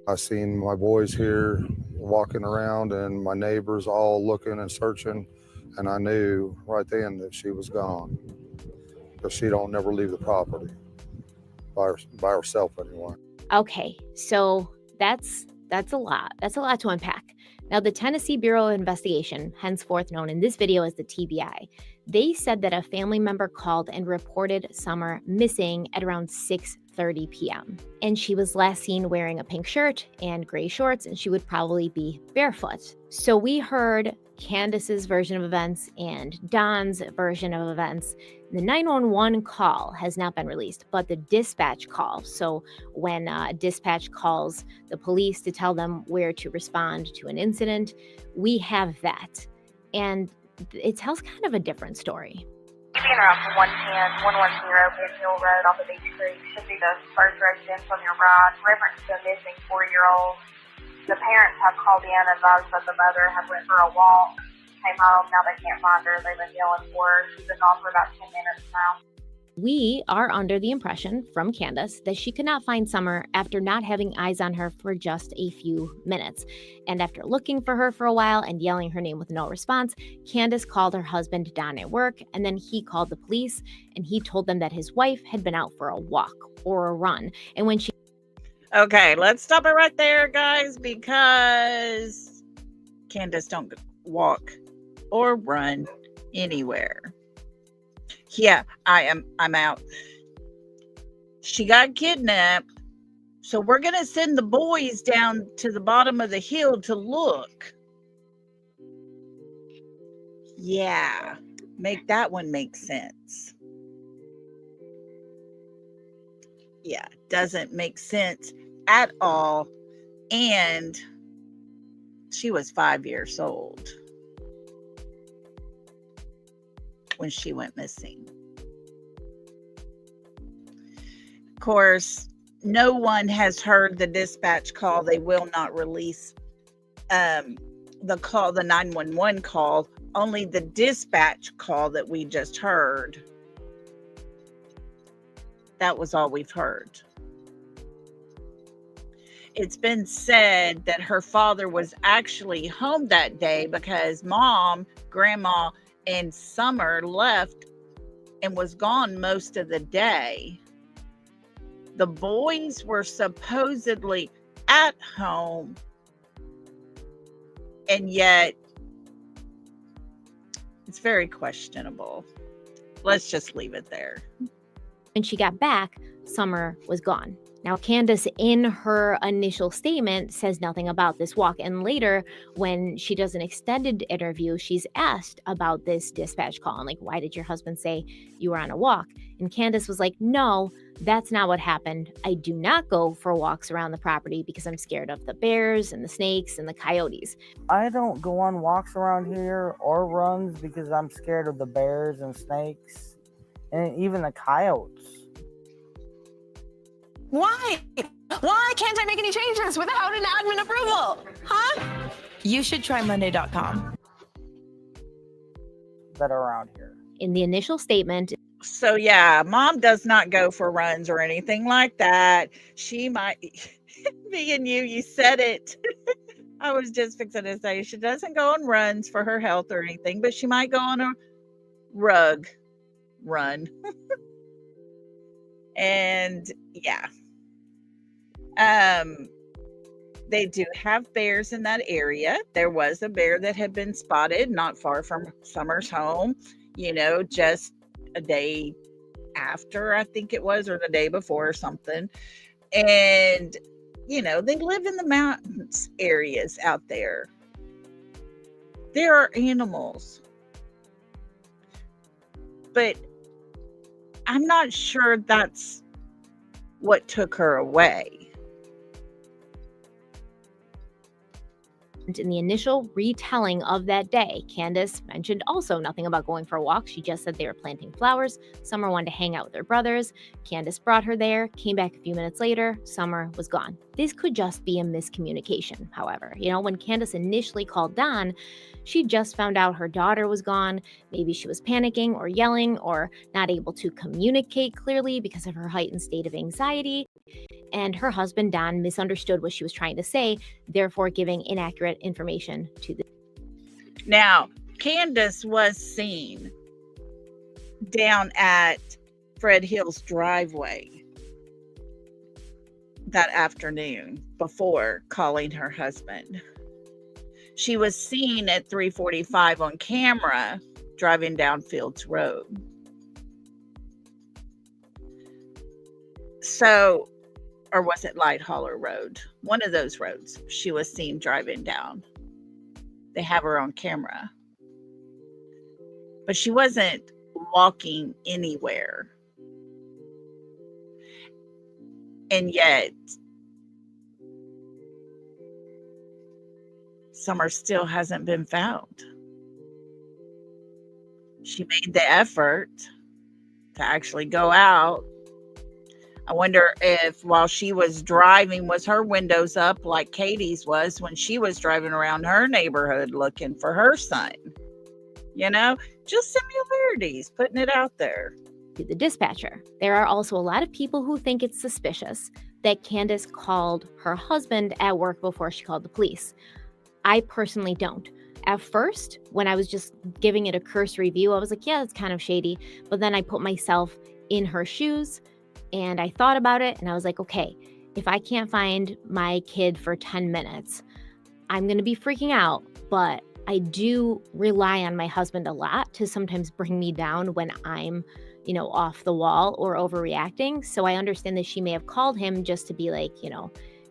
I seen my boys here walking around and my neighbors all looking and searching, and I knew right then that she was gone, because she don't never leave the property by herself anyway. Okay, so that's a lot. That's a lot to unpack. Now, the Tennessee Bureau of Investigation, henceforth known in this video as the TBI, they said that a family member called and reported Summer missing at around 6:30 p.m. And she was last seen wearing a pink shirt and gray shorts, and she would probably be barefoot. So we heard Candace's version of events and Don's version of events. The 911 call has not been released, but the dispatch call, so when dispatch calls the police to tell them where to respond to an incident, we have that. And it tells kind of a different story. Being around from 110, 110 Beach Hill Road off of Beach Creek should be the first residence on your right. Reference to a missing 4-year-old. The parents have called in and advised that the mother had went for a walk, came home, now they can't find her. They've been yelling for her. She's been gone for about 10 minutes now. We are under the impression from Candace that she could not find Summer after not having eyes on her for just a few minutes. And after looking for her for a while and yelling her name with no response, Candace called her husband Don at work, and then he called the police, and he told them that his wife had been out for a walk or a run. And when she... Okay, let's stop it right there, guys, because Candace don't walk or run anywhere. Yeah, I'm out. She got kidnapped, so we're gonna send the boys down to the bottom of the hill to look. Yeah, make that one make sense. Yeah, doesn't make sense at all. And she was 5 years old when she went missing. Of course, no one has heard the dispatch call. They will not release the call, the 911 call, only the dispatch call that we just heard. That was all we've heard. It's been said that her father was actually home that day because Mom, Grandma, and Summer left and was gone most of the day. The boys were supposedly at home, and yet it's very questionable. Let's just leave it there. When she got back, Summer was gone. Now, Candace, in her initial statement, says nothing about this walk. And later, when she does an extended interview, she's asked about this dispatch call and, like, why did your husband say you were on a walk? And Candace was like, no, that's not what happened. I do not go for walks around the property because I'm scared of the bears and the snakes and the coyotes. I don't go on walks around here or runs because I'm scared of the bears and snakes and even the coyotes. Why? Why can't I make any changes without an admin approval? Huh? You should try Monday.com. That are around here. In the initial statement, So yeah, mom does not go for runs or anything like that. She might me and you said it. I was just fixing to say she doesn't go on runs for her health or anything, but she might go on a rug run. And yeah. They do have bears in that area. There was a bear that had been spotted not far from Summer's home, just a day after, I think it was, or the day before or something. And, they live in the mountains areas out there. There are animals. But I'm not sure that's what took her away. in the initial retelling of that day, Candace mentioned also nothing about going for a walk. She just said they were planting flowers. Summer wanted to hang out with her brothers. Candace brought her there, came back a few minutes later. Summer was gone. This could just be a miscommunication, however. When Candace initially called Don, she just found out her daughter was gone. Maybe she was panicking or yelling or not able to communicate clearly because of her heightened state of anxiety. And her husband, Don, misunderstood what she was trying to say, therefore giving inaccurate information to the... Now, Candace was seen down at Fred Hill's driveway that afternoon before calling her husband. She was seen at 3:45 on camera driving down Fields Road. So, or was it Light Hollow Road? One of those roads she was seen driving down. They have her on camera. But she wasn't walking anywhere. And yet, Summer still hasn't been found. She made the effort to actually go out. I wonder if while she was driving, was her windows up like Katie's was when she was driving around her neighborhood looking for her son. Just similarities, putting it out there. To the dispatcher. There are also a lot of people who think it's suspicious that Candace called her husband at work before she called the police. I personally don't. At first, when I was just giving it a cursory view, I was like, yeah, it's kind of shady. But then I put myself in her shoes and I thought about it and I was like, okay, if I can't find my kid for 10 minutes, I'm going to be freaking out. But I do rely on my husband a lot to sometimes bring me down when I'm, off the wall or overreacting. So I understand that she may have called him just to be like,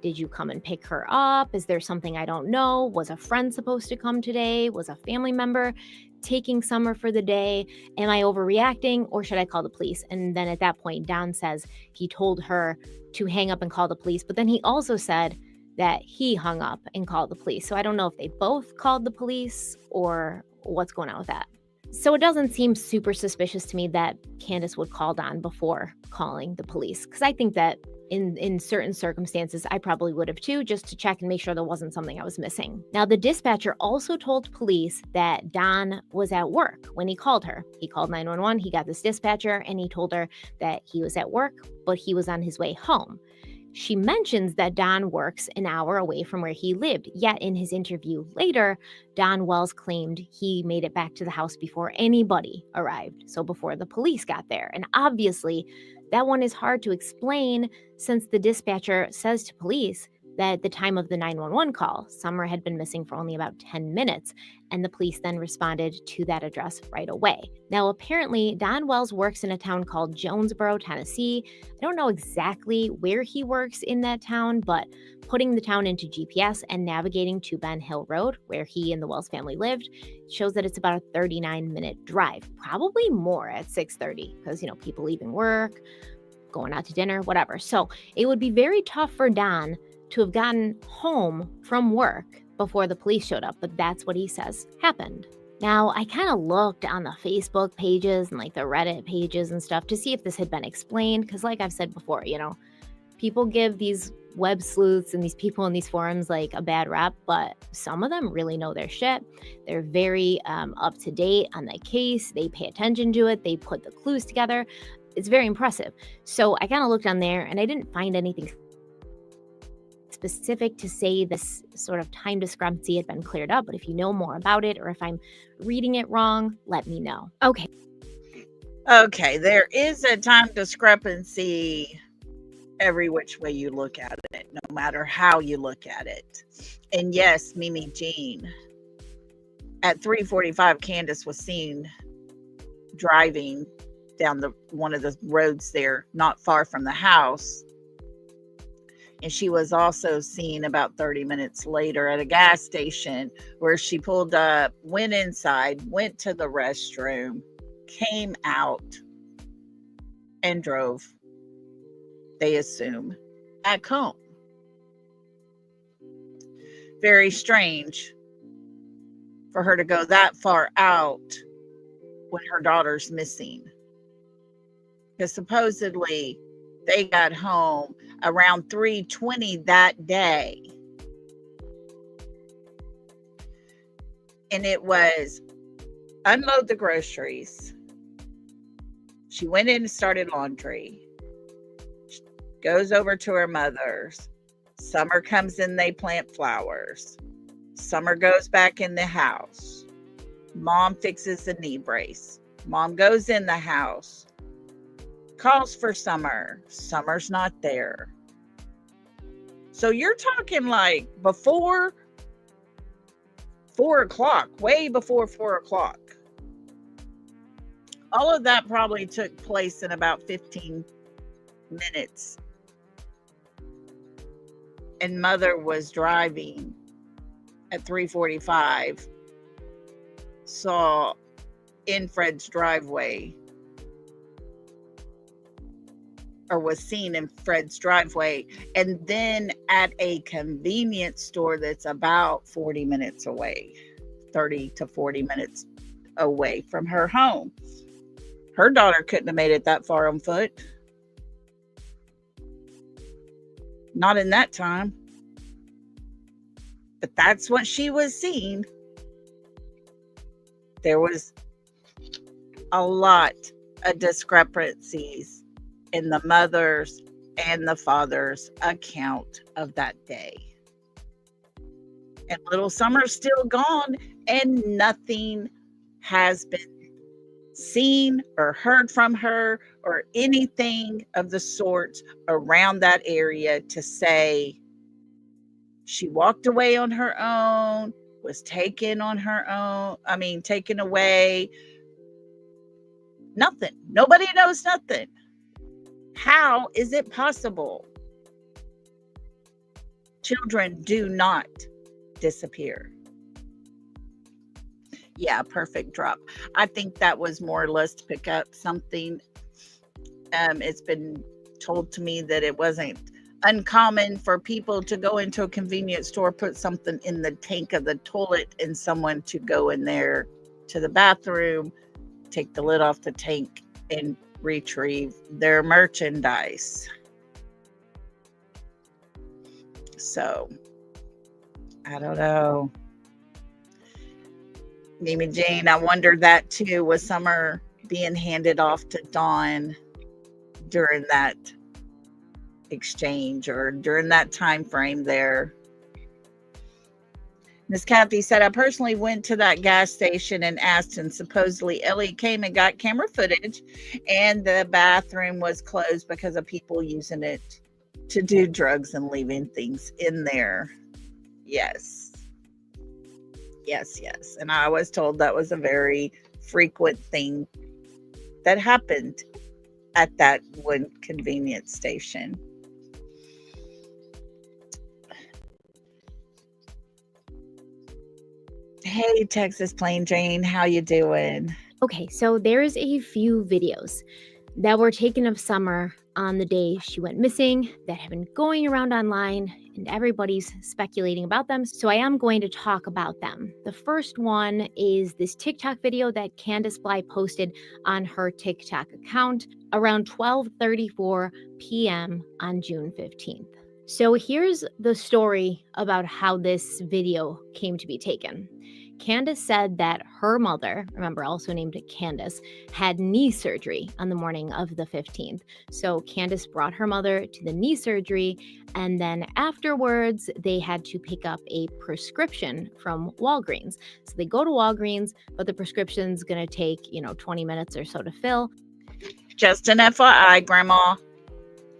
did you come and pick her up? Is there something I don't know? Was a friend supposed to come today? Was a family member taking Summer for the day? Am I overreacting or should I call the police? And then at that point, Don says he told her to hang up and call the police. But then he also said that he hung up and called the police. So I don't know if they both called the police or what's going on with that. So it doesn't seem super suspicious to me that Candace would call Don before calling the police. Because I think that in certain circumstances, I probably would have too, just to check and make sure there wasn't something I was missing. Now, the dispatcher also told police that Don was at work when he called her. He called 911, he got this dispatcher, and he told her that he was at work, but he was on his way home. She mentions that Don works an hour away from where he lived, yet in his interview later, Don Wells claimed he made it back to the house before anybody arrived, so before the police got there. And obviously, that one is hard to explain since the dispatcher says to police that at the time of the 911 call, Summer had been missing for only about 10 minutes, and the police then responded to that address right away. Now, apparently, Don Wells works in a town called Jonesboro, Tennessee. I don't know exactly where he works in that town, but putting the town into GPS and navigating to Ben Hill Road, where he and the Wells family lived, shows that it's about a 39-minute drive, probably more at 6:30, because, people leaving work, going out to dinner, whatever. So it would be very tough for Don to have gotten home from work before the police showed up, but that's what he says happened. Now, I kind of looked on the Facebook pages and the Reddit pages and stuff to see if this had been explained, because like I've said before, people give these web sleuths and these people in these forums a bad rap, but some of them really know their shit. They're very up to date on the case. They pay attention to it. They put the clues together. It's very impressive. So I kind of looked on there and I didn't find anything specific to say this sort of time discrepancy had been cleared up, but if you know more about it or if I'm reading it wrong, let me know. Okay, there is a time discrepancy every which way you look at it, no matter how you look at it. And yes, Mimi Jean, at 3:45, Candace was seen driving down one of the roads there, not far from the house. And she was also seen about 30 minutes later at a gas station where she pulled up, went inside, went to the restroom, came out, and drove, they assume, back home. Very strange for her to go that far out when her daughter's missing. Because supposedly they got home around 3:20 that day. And it was unload the groceries. She went in and started laundry. She goes over to her mother's. Summer comes in, they plant flowers. Summer goes back in the house. Mom fixes the knee brace. Mom goes in the house. Calls for Summer. Summer's not there. So you're talking before 4 o'clock, way before 4 o'clock. All of that probably took place in about 15 minutes. And Mother was driving at 3:45, saw in Fred's driveway, or was seen in Fred's driveway, and then at a convenience store that's about 40 minutes away, 30 to 40 minutes away from her home. Her daughter couldn't have made it that far on foot. Not in that time. But that's what she was seeing. There was a lot of discrepancies in the mother's and the father's account of that day. And little Summer's still gone, and nothing has been seen or heard from her or anything of the sort around that area to say she walked away on her own, was taken on her own. Taken away. Nothing. Nobody knows nothing. How is it possible? Children do not disappear. Yeah, perfect drop. I think that was more or less to pick up something. It's been told to me that it wasn't uncommon for people to go into a convenience store, put something in the tank of the toilet, and someone to go in there to the bathroom, take the lid off the tank, and retrieve their merchandise. So, I don't know. Mimi Jane, I wonder that too. Was Summer being handed off to Dawn during that exchange or during that time frame there? Miss Kathy said, I personally went to that gas station and asked, and supposedly Ellie came and got camera footage, and the bathroom was closed because of people using it to do drugs and leaving things in there. Yes. Yes. And I was told that was a very frequent thing that happened at that one convenience station. Hey, Texas Plain Jane, how you doing? Okay, so there's a few videos that were taken of Summer on the day she went missing that have been going around online, and everybody's speculating about them. So I am going to talk about them. The first one is this TikTok video that Candace Bly posted on her TikTok account around 12:34 p.m. on June 15th. So here's the story about how this video came to be taken. Candace said that her mother, remember also named Candace, had knee surgery on the morning of the 15th. So Candace brought her mother to the knee surgery, and then afterwards they had to pick up a prescription from Walgreens. So they go to Walgreens, but the prescription's gonna take, 20 minutes or so to fill. Just an FYI, Grandma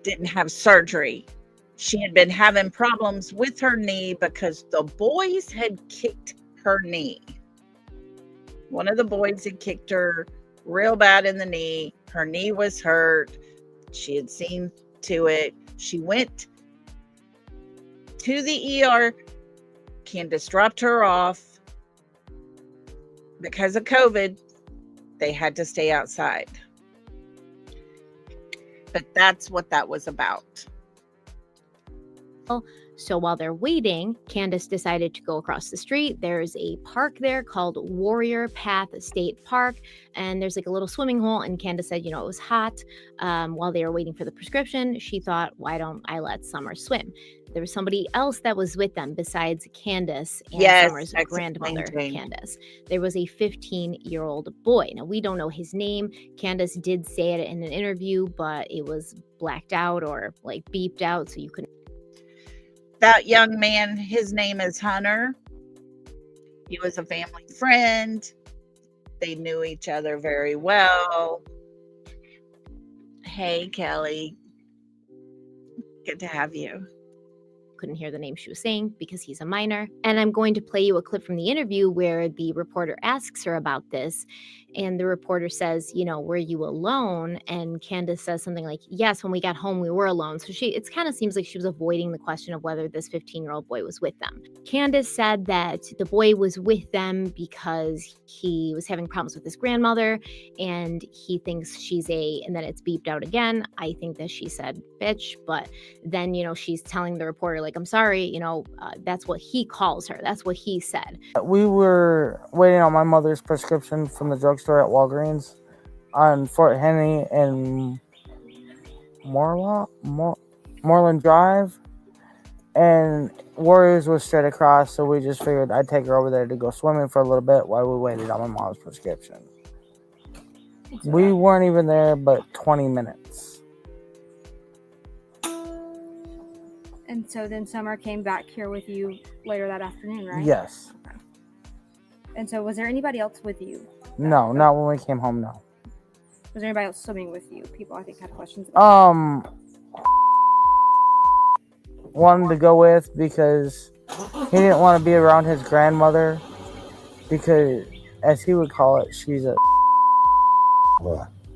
didn't have surgery. She had been having problems with her knee because the boys had kicked her knee. One of the boys had kicked her real bad in the knee. Her knee was hurt. She had seen to it. She went to the ER. Candace dropped her off. Because of COVID, they had to stay outside. But that's what that was about. So while they're waiting, Candace decided to go across the street. There's a park there called Warrior Path State Park, and there's like a little swimming hole. And Candace said, it was hot. While they were waiting for the prescription, she thought, why don't I let Summer swim? There was somebody else that was with them besides Candace and Summer's grandmother, Candace. There was a 15-year-old boy. Now, we don't know his name. Candace did say it in an interview, but it was blacked out or like beeped out, so you couldn't. That young man, his name is Hunter. He was a family friend. They knew each other very well. Hey, Kelly. Good to have you. Couldn't hear the name she was saying because he's a minor. And I'm going to play you a clip from the interview where the reporter asks her about this. And the reporter says, were you alone? And Candace says something like, yes, when we got home, we were alone. So it kind of seems like she was avoiding the question of whether this 15-year-old boy was with them. Candace said that the boy was with them because he was having problems with his grandmother and he thinks and then it's beeped out again. I think that she said bitch, but then, she's telling the reporter, like, I'm sorry, that's what he calls her. That's what he said. We were waiting on my mother's prescription from the drugstore at Walgreens on Fort Henry and Moreland Drive, and Warriors was straight across, so we just figured I'd take her over there to go swimming for a little bit while we waited on my mom's prescription. We weren't even there but 20 minutes. And so then Summer came back here with you later that afternoon, right? Yes. And so was there anybody else with you? No, not when we came home, no. Was there anybody else swimming with you? People, I think, had questions. Wanted to go with because he didn't want to be around his grandmother because, as he would call it, she's a...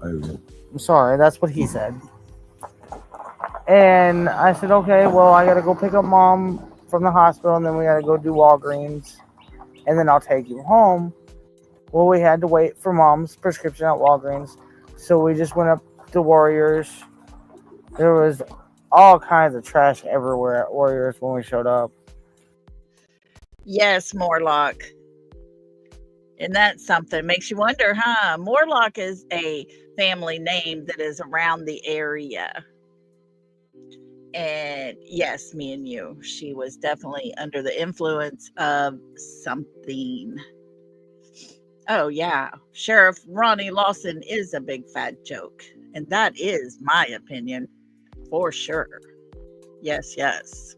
I'm sorry, that's what he said. And I said, okay, well, I got to go pick up Mom from the hospital, and then we got to go do Walgreens, and then I'll take you home. Well, we had to wait for Mom's prescription at Walgreens, so we just went up to Warriors. There was all kinds of trash everywhere at Warriors when we showed up. Yes, Morlock. And that's something. Makes you wonder, huh? Morlock is a family name that is around the area. And yes, me and you. She was definitely under the influence of something. Oh, yeah. Sheriff Ronnie Lawson is a big fat joke. And that is my opinion for sure. Yes, yes.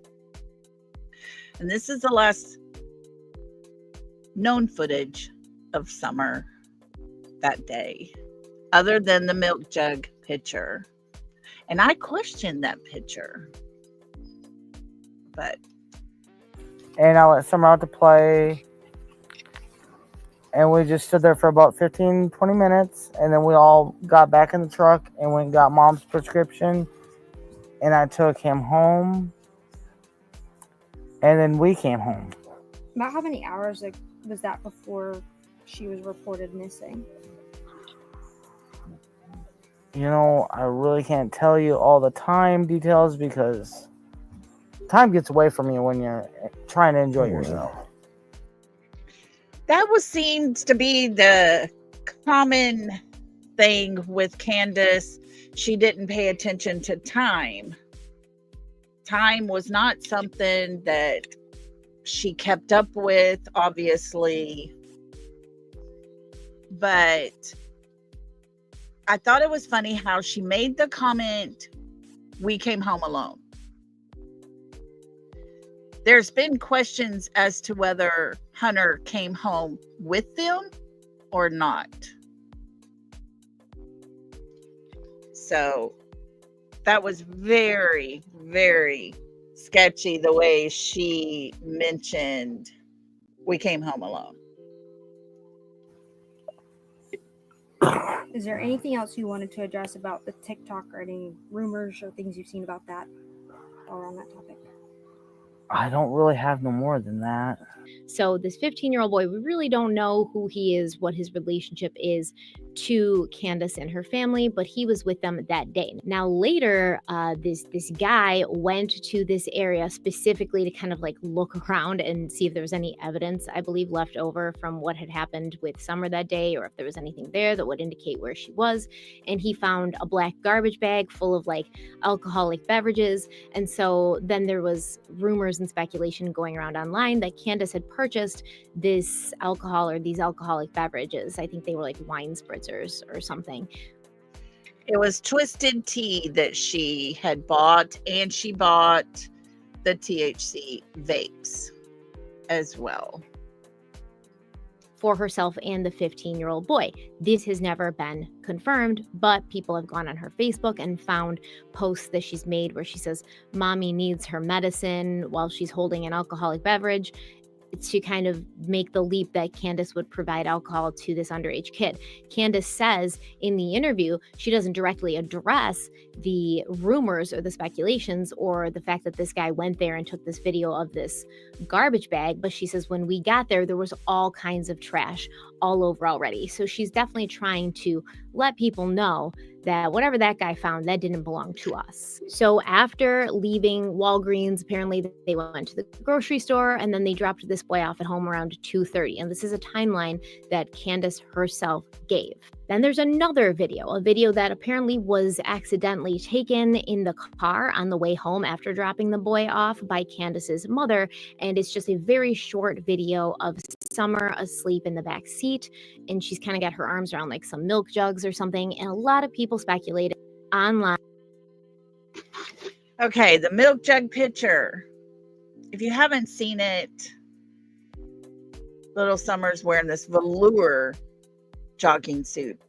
And this is the last known footage of Summer that day, other than the milk jug picture. And I questioned that picture. but And I let Summer out to play. And we just stood there for about 15, 20 minutes. And then we all got back in the truck and went and got Mom's prescription. And I took him home. And then we came home. About how many hours was that before she was reported missing? You know, I really can't tell you all the time details because time gets away from you when you're trying to enjoy yourself. that seems to be the common thing with Candace. She didn't pay attention to time. Time was not something that she kept up with, obviously. But I thought it was funny how she made the comment, "We came home alone." There's been questions as to whether Hunter came home with them or not. So that was very, very sketchy the way she mentioned we came home alone. Is there anything else you wanted to address about the TikTok or any rumors or things you've seen about that or on that topic? I don't really have no more than that. So this 15-year-old boy, we really don't know who he is, what his relationship is to Candace and her family, but he was with them that day. Now later, this guy went to this area specifically to kind of like look around and see if there was any evidence, I believe, left over from what had happened with Summer that day, or if there was anything there that would indicate where she was. And he found a black garbage bag full of like alcoholic beverages. And so then there was rumors and speculation going around online that Candace had purchased this alcohol or these alcoholic beverages. I think they were like wine spritzers or something. It was twisted tea that she had bought, and she bought the THC vapes as well for herself and the 15-year-old boy. This has never been confirmed, but people have gone on her Facebook and found posts that she's made where she says, "Mommy needs her medicine," while she's holding an alcoholic beverage, to kind of make the leap that Candace would provide alcohol to this underage kid. Candace says in the interview, she doesn't directly address the rumors or the speculations or the fact that this guy went there and took this video of this garbage bag, but she says when we got there, there was all kinds of trash all over already. So she's definitely trying to let people know that whatever that guy found, that didn't belong to us. So after leaving Walgreens, apparently they went to the grocery store and then they dropped this boy off at home around 2:30. And this is a timeline that Candace herself gave. Then there's another video, a video that apparently was accidentally taken in the car on the way home after dropping the boy off by Candace's mother. And it's just a very short video of Summer asleep in the back seat. And she's kind of got her arms around like some milk jugs or something. And a lot of people speculated online. Okay, the milk jug picture. If you haven't seen it, little Summer's wearing this velour jogging suit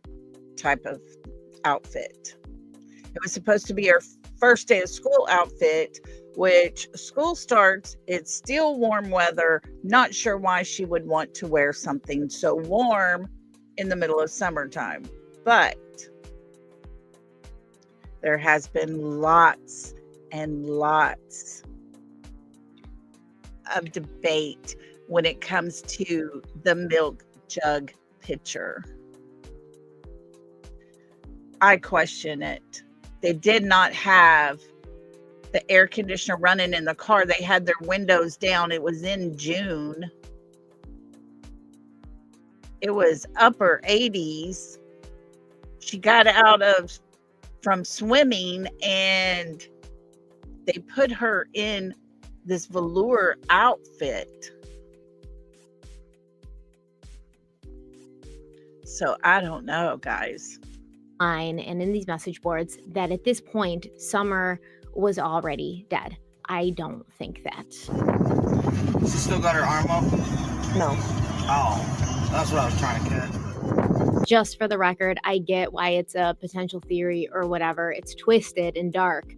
type of outfit. It was supposed to be her first day of school outfit, which school starts, it's still warm weather. Not sure why she would want to wear something so warm in the middle of summertime. But there has been lots and lots of debate when it comes to the milk jug picture. I question it. They did not have the air conditioner running in the car. They had their windows down. It was in June. It was upper 80s. She got out from swimming and they put her in this velour outfit. So I don't know, guys. And in these message boards that at this point, Summer was already dead. I don't think that. She still got her arm up? No. Oh, that's what I was trying to get. Just for the record, I get why it's a potential theory or whatever. It's twisted and dark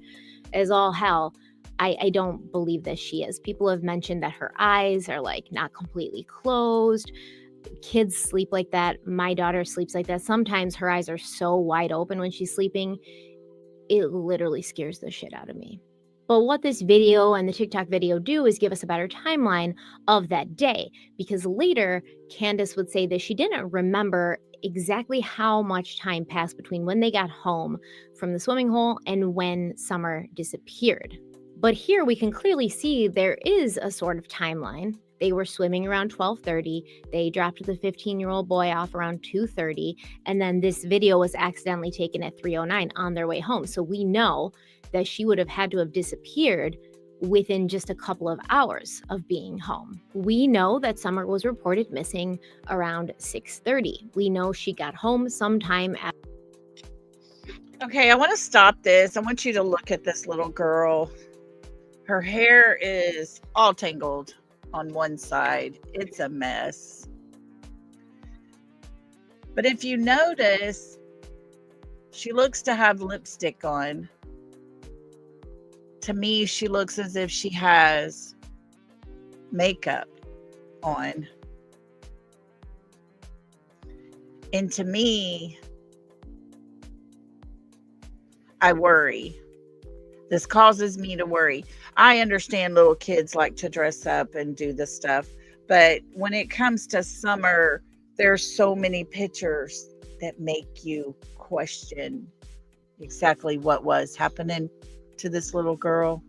as all hell. I don't believe that she is. People have mentioned that her eyes are like not completely closed. Kids sleep like that. My daughter sleeps like that. Sometimes her eyes are so wide open when she's sleeping, it literally scares the shit out of me. But what this video and the TikTok video do is give us a better timeline of that day, because later Candace would say that she didn't remember exactly how much time passed between when they got home from the swimming hole and when Summer disappeared. But here we can clearly see there is a sort of timeline. They were swimming around 12:30. They dropped the 15-year-old boy off around 2:30, and then this video was accidentally taken at 3:09 on their way home. So we know that she would have had to have disappeared within just a couple of hours of being home. We know that Summer was reported missing around 6:30. We know she got home sometime after. Okay, I want to stop this. I want you to look at this little girl. Her hair is all tangled on one side. It's a mess. But if you notice, she looks to have lipstick on. To me, she looks as if she has makeup on. And to me, I worry. This causes me to worry. I understand little kids like to dress up and do this stuff, but when it comes to Summer, there's so many pictures that make you question exactly what was happening to this little girl.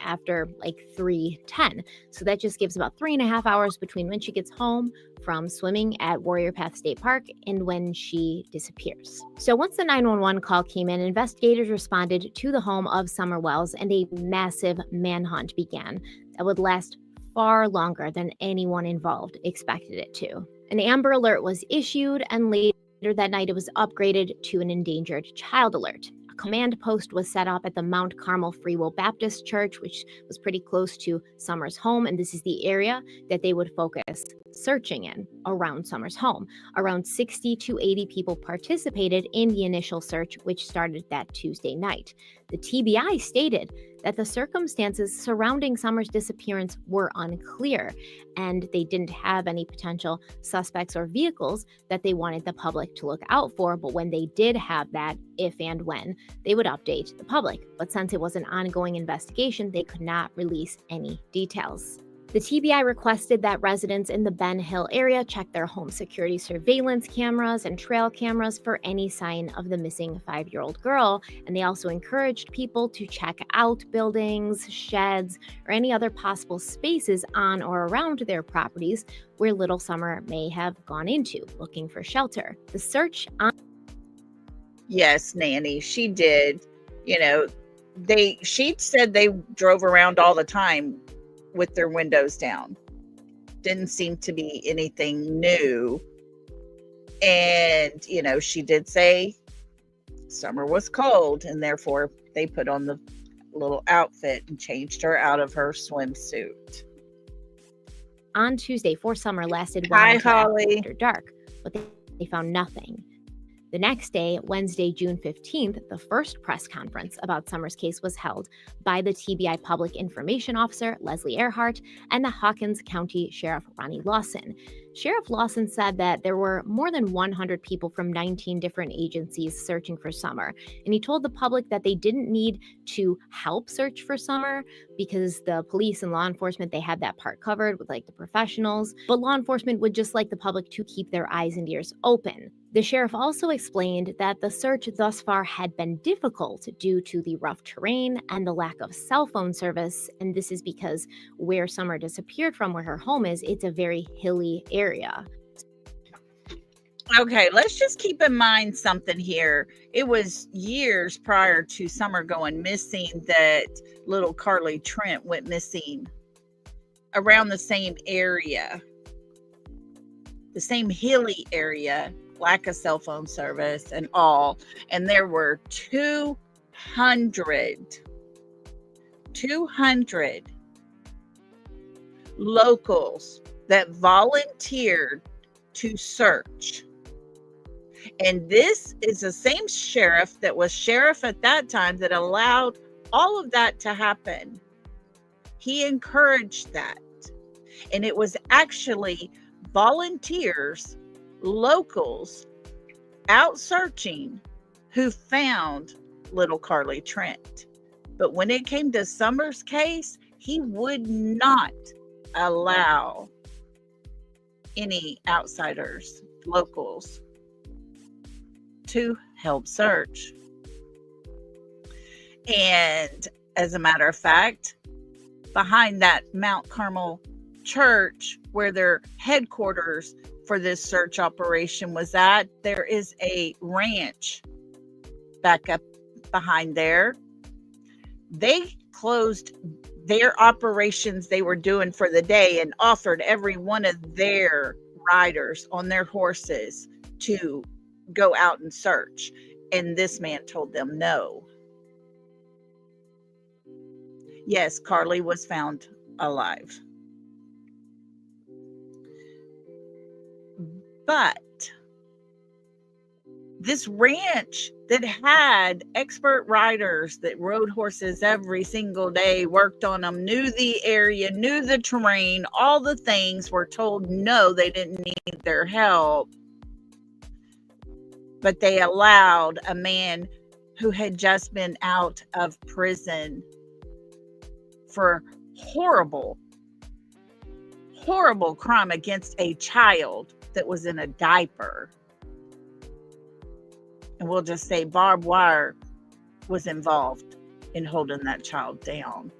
After like 3:10. So that just gives about 3.5 hours between when she gets home from swimming at Warrior Path State Park and when she disappears. So once the 911 call came in, investigators responded to the home of Summer Wells, and a massive manhunt began that would last far longer than anyone involved expected it to. An Amber Alert was issued, and later that night it was upgraded to an Endangered Child Alert. Command post was set up at the Mount Carmel Free Will Baptist Church, which was pretty close to Summer's home, and this is the area that they would focus searching in around Summer's home. Around 60 to 80 people participated in the initial search, which started that Tuesday night. The TBI stated that the circumstances surrounding Summer's disappearance were unclear, and they didn't have any potential suspects or vehicles that they wanted the public to look out for. But when they did have that, if and when, they would update the public. But since it was an ongoing investigation, they could not release any details. The TBI requested that residents in the Ben Hill area check their home security surveillance cameras and trail cameras for any sign of the missing 5-year-old girl, and they also encouraged people to check out buildings, sheds, or any other possible spaces on or around their properties where little Summer may have gone into, looking for shelter. The search on... Yes, Nanny, she did. You know, she said they drove around all the time with their windows down. Didn't seem to be anything new. And, you know, she did say Summer was cold, and therefore they put on the little outfit and changed her out of her swimsuit. On Tuesday, for Summer lasted Hi, well Holly. after dark, but they found nothing. The next day, Wednesday, June 15th, the first press conference about Summer's case was held by the TBI Public Information Officer, Leslie Earhart, and the Hawkins County Sheriff, Ronnie Lawson. Sheriff Lawson said that there were more than 100 people from 19 different agencies searching for Summer, and he told the public that they didn't need to help search for Summer because the police and law enforcement, they had that part covered with like the professionals, but law enforcement would just like the public to keep their eyes and ears open. The sheriff also explained that the search thus far had been difficult due to the rough terrain and the lack of cell phone service, and this is because where Summer disappeared from, where her home is, it's a very hilly area. Okay, let's just keep in mind something here. It was years prior to Summer going missing that little Carly Trent went missing around the same area, the same hilly area, lack of cell phone service and all. And there were 200 locals that volunteered to search. And this is the same sheriff that was sheriff at that time that allowed all of that to happen. He encouraged that. And it was actually volunteers, locals, out searching who found little Carly Trent. But when it came to Summers' case, he would not allow any outsiders, locals, to help search. And as a matter of fact, behind that Mount Carmel church where their headquarters for this search operation was at, there is a ranch back up behind there. They closed their operations they were doing for the day and offered every one of their riders on their horses to go out and search. And this man told them no. Yes, Carly was found alive. But this ranch that had expert riders that rode horses every single day, worked on them, knew the area, knew the terrain, all the things, were told no, they didn't need their help. But they allowed a man who had just been out of prison for horrible crime against a child that was in a diaper. And we'll just say barbed wire was involved in holding that child down.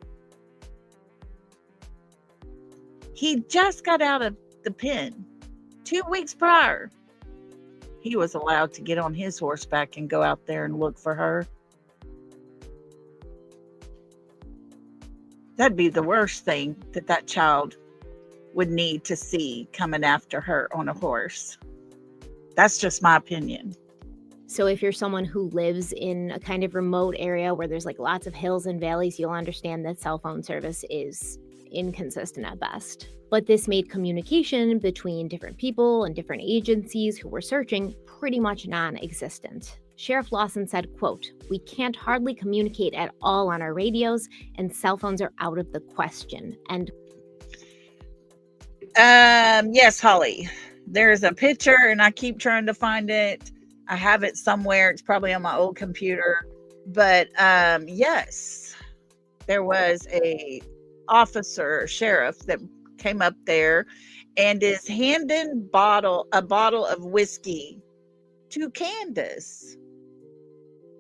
He just got out of the pen 2 weeks prior. He was allowed to get on his horseback and go out there and look for her. That'd be the worst thing that child would need to see coming after her on a horse. That's just my opinion. So if you're someone who lives in a kind of remote area where there's like lots of hills and valleys, you'll understand that cell phone service is inconsistent at best. But this made communication between different people and different agencies who were searching pretty much non-existent. Sheriff Lawson said, quote, "We can't hardly communicate at all on our radios, and cell phones are out of the question." And yes, Holly, there's a picture and I keep trying to find it. I have it somewhere. It's probably on my old computer. But yes, there was a sheriff that came up there and is handing a bottle of whiskey to Candace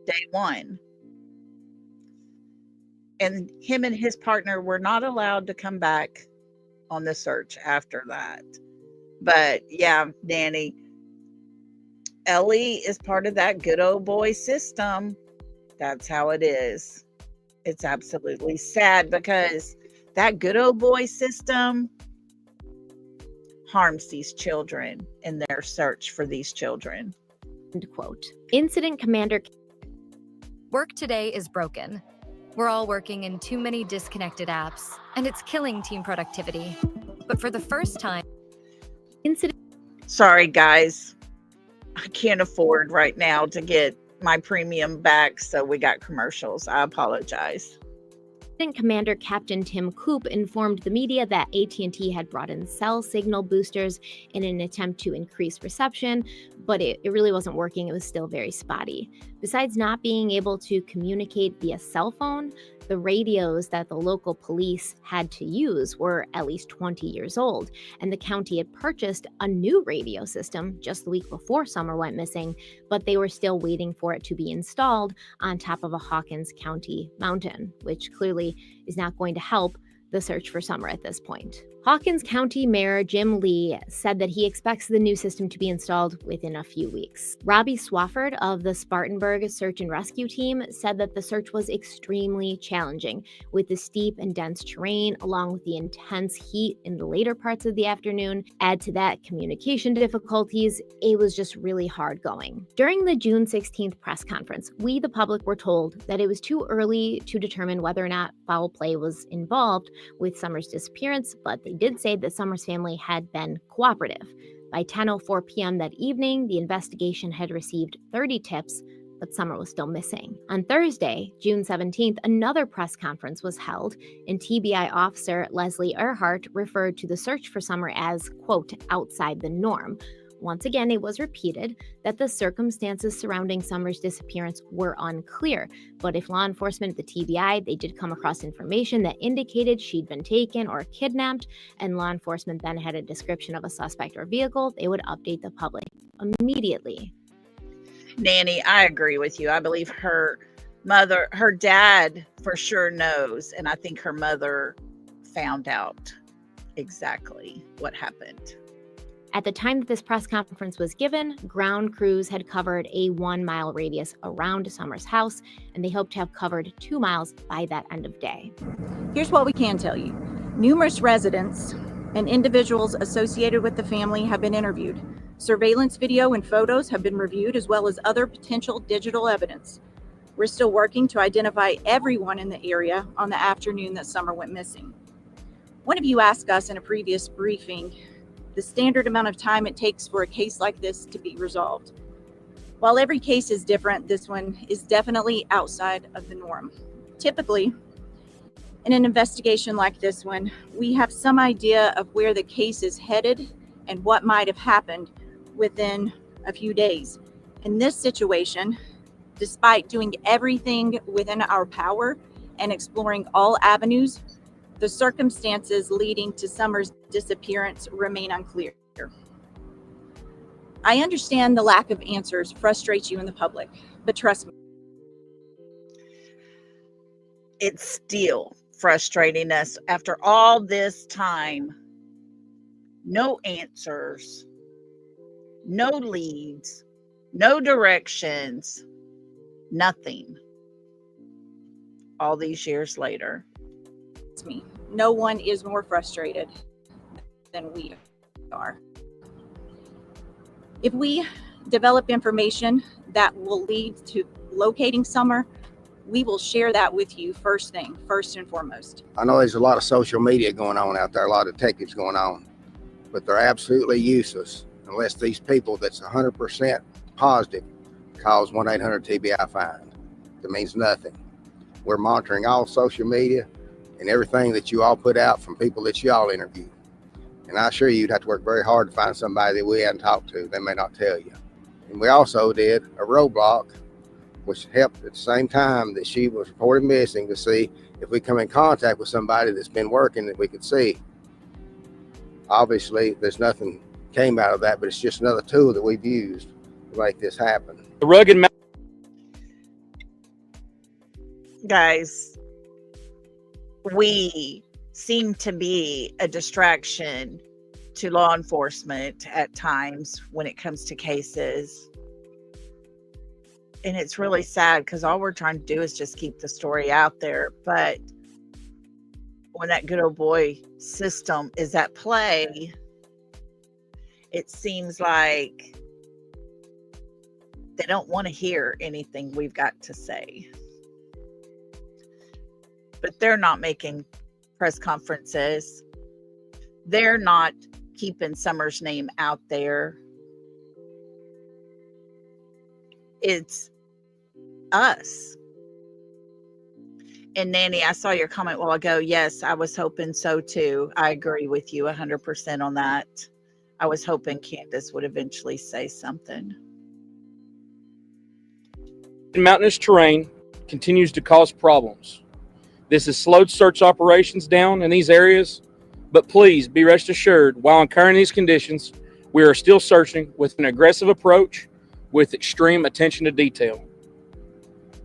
day one. And him and his partner were not allowed to come back on the search after that. But yeah, Danny, Ellie is part of that good old boy system. That's how it is. It's absolutely sad because that good old boy system harms these children in their search for these children. end quote. Incident Commander. Work today is broken. We're all working in too many disconnected apps, and it's killing team productivity. But for the first time, Sorry, guys. I can't afford right now to get my premium back, so we got commercials. I apologize. Incident Commander Captain Tim Coop informed the media that AT&T had brought in cell signal boosters in an attempt to increase reception, but it really wasn't working. It was still very spotty. Besides not being able to communicate via cell phone, the radios that the local police had to use were at least 20 years old, and the county had purchased a new radio system just the week before Summer went missing, but they were still waiting for it to be installed on top of a Hawkins County mountain, which clearly is not going to help the search for Summer at this point. Hawkins County Mayor Jim Lee said that he expects the new system to be installed within a few weeks. Robbie Swafford of the Spartanburg Search and Rescue Team said that the search was extremely challenging, with the steep and dense terrain along with the intense heat in the later parts of the afternoon. Add to that communication difficulties, it was just really hard going. During the June 16th press conference, we, the public, were told that it was too early to determine whether or not foul play was involved with Summer's disappearance, but they did say that Summer's family had been cooperative. By 10:04 p.m. that evening, the investigation had received 30 tips, but Summer was still missing. On Thursday, June 17th, another press conference was held, and TBI officer Leslie Earhart referred to the search for Summer as, quote, outside the norm. Once again, it was repeated that the circumstances surrounding Summer's disappearance were unclear, but if law enforcement at the TBI, they did come across information that indicated she'd been taken or kidnapped, and law enforcement then had a description of a suspect or vehicle, they would update the public immediately. Nanny, I agree with you. I believe her dad for sure knows, and I think her mother found out exactly what happened. At the time that this press conference was given, ground crews had covered a 1-mile radius around Summer's house, and they hoped to have covered 2 miles by that end of day. Here's what we can tell you. Numerous residents and individuals associated with the family have been interviewed. Surveillance video and photos have been reviewed, as well as other potential digital evidence. We're still working to identify everyone in the area on the afternoon that Summer went missing. One of you asked us in a previous briefing the standard amount of time it takes for a case like this to be resolved. While every case is different, this one is definitely outside of the norm. Typically, in an investigation like this one, we have some idea of where the case is headed and what might have happened within a few days. In this situation, despite doing everything within our power and exploring all avenues, the circumstances leading to Summer's disappearance remain unclear. I understand the lack of answers frustrates you in the public, but trust me. It's still frustrating us after all this time. No answers, no leads, no directions, nothing. All these years later. Me. No one is more frustrated than we are. If we develop information that will lead to locating Summer, we will share that with you first and foremost. I know there's a lot of social media going on out there, a lot of detectives going on, but they're absolutely useless unless these people that's 100% positive calls 1-800-TBI-FIND. That means nothing. We're monitoring all social media and everything that you all put out from people that you all interview. And I assure you, you'd have to work very hard to find somebody that we hadn't talked to. They may not tell you. And we also did a roadblock, which helped at the same time that she was reported missing, to see if we come in contact with somebody that's been working that we could see. Obviously, there's nothing came out of that, but it's just another tool that we've used to make this happen. The rugged guys, we seem to be a distraction to law enforcement at times when it comes to cases. And it's really sad because all we're trying to do is just keep the story out there. But when that good old boy system is at play, it seems like they don't want to hear anything we've got to say. But they're not making press conferences. They're not keeping Summer's name out there. It's us. And Nanny, I saw your comment a while ago. Yes, I was hoping so too. I agree with you 100% on that. I was hoping Candace would eventually say something. mountainous terrain continues to cause problems. This has slowed search operations down in these areas, but please be rest assured, while incurring these conditions, we are still searching with an aggressive approach with extreme attention to detail.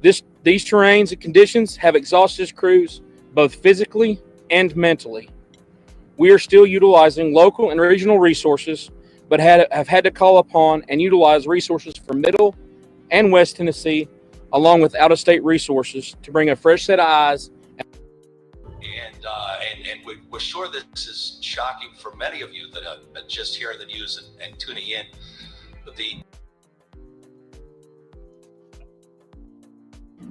These terrains and conditions have exhausted crews both physically and mentally. We are still utilizing local and regional resources, but have had to call upon and utilize resources from Middle and West Tennessee, along with out-of-state resources to bring a fresh set of eyes. And we're sure this is shocking for many of you that are just hearing the news and tuning in. But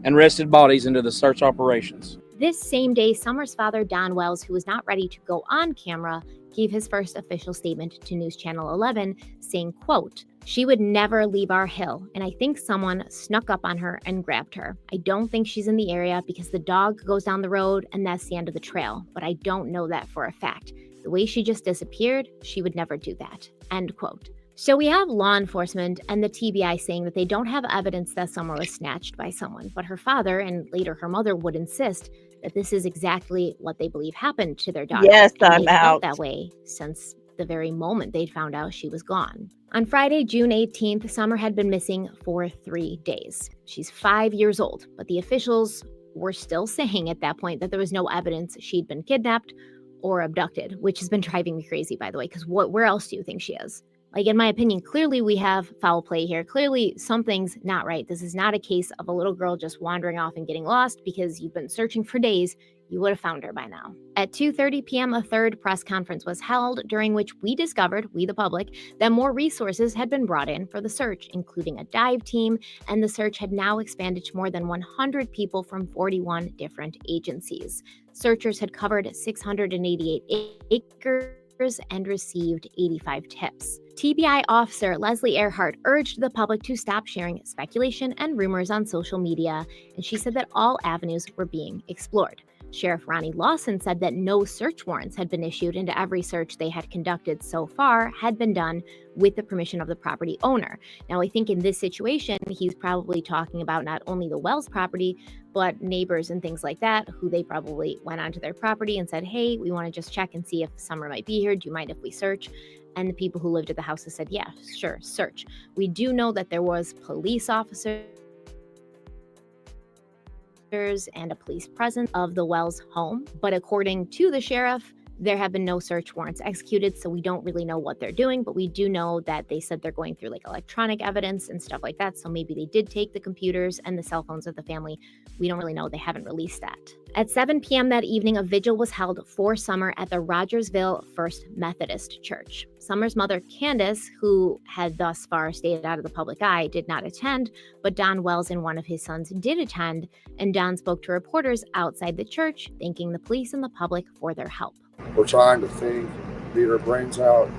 and rested bodies into the search operations. This same day, Summer's father, Don Wells, who was not ready to go on camera, gave his first official statement to News Channel 11, saying, quote, "She would never leave our hill, and I think someone snuck up on her and grabbed her. I don't think she's in the area because the dog goes down the road and that's the end of the trail, but I don't know that for a fact. The way she just disappeared, she would never do that." End quote. So we have law enforcement and the TBI saying that they don't have evidence that Summer was snatched by someone, but her father and later her mother would insist that this is exactly what they believe happened to their daughter. Yes, and I'm they felt out. that way since the very moment they'd found out she was gone. On Friday, June 18th, Summer had been missing for 3 days. She's 5 years old, but the officials were still saying at that point that there was no evidence she'd been kidnapped or abducted, which has been driving me crazy, by the way, because where else do you think she is? Like, in my opinion, clearly we have foul play here. Clearly something's not right. This is not a case of a little girl just wandering off and getting lost because you've been searching for days. You would have found her by now. At 2:30 p.m., a third press conference was held, during which we discovered, we the public, that more resources had been brought in for the search, including a dive team, and the search had now expanded to more than 100 people from 41 different agencies. Searchers had covered 688 acres and received 85 tips. TBI officer Leslie Earhart urged the public to stop sharing speculation and rumors on social media, and she said that all avenues were being explored. Sheriff Ronnie Lawson said that no search warrants had been issued, and every search they had conducted so far had been done with the permission of the property owner. Now, I think in this situation, he's probably talking about not only the Wells property, but neighbors and things like that, who they probably went onto their property and said, hey, we want to just check and see if Summer might be here. Do you mind if we search? And the people who lived at the houses said, yeah, sure, search. We do know that there was police officers and a police presence of the Wells home, but according to the sheriff, there have been no search warrants executed, so we don't really know what they're doing, but we do know that they said they're going through like electronic evidence and stuff like that, so maybe they did take the computers and the cell phones of the family. We don't really know. They haven't released that. At 7 p.m. that evening, a vigil was held for Summer at the Rogersville First Methodist Church. Summer's mother, Candace, who had thus far stayed out of the public eye, did not attend, but Don Wells and one of his sons did attend, and Don spoke to reporters outside the church, thanking the police and the public for their help. We're trying to think, beat our brains out.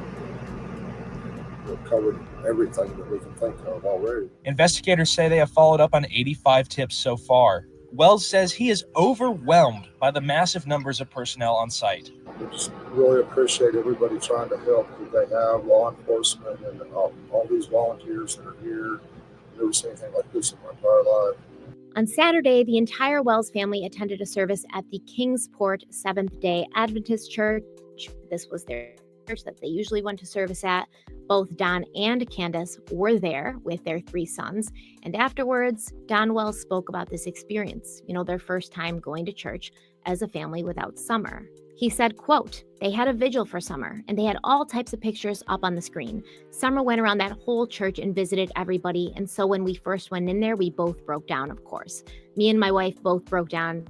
We've covered everything that we can think of already. Investigators say they have followed up on 85 tips so far. Wells says he is overwhelmed by the massive numbers of personnel on site. We just really appreciate everybody trying to help that they have, law enforcement and all these volunteers that are here. I've never seen anything like this in my entire life. On Saturday, the entire Wells family attended a service at the Kingsport Seventh-day Adventist Church. This was their church that they usually went to service at. Both Don and Candace were there with their 3 sons, and afterwards, Don Wells spoke about this experience, their first time going to church as a family without Summer. He said, quote, "They had a vigil for Summer, and they had all types of pictures up on the screen. Summer went around that whole church and visited everybody, and so when we first went in there, we both broke down, of course. Me and my wife both broke down,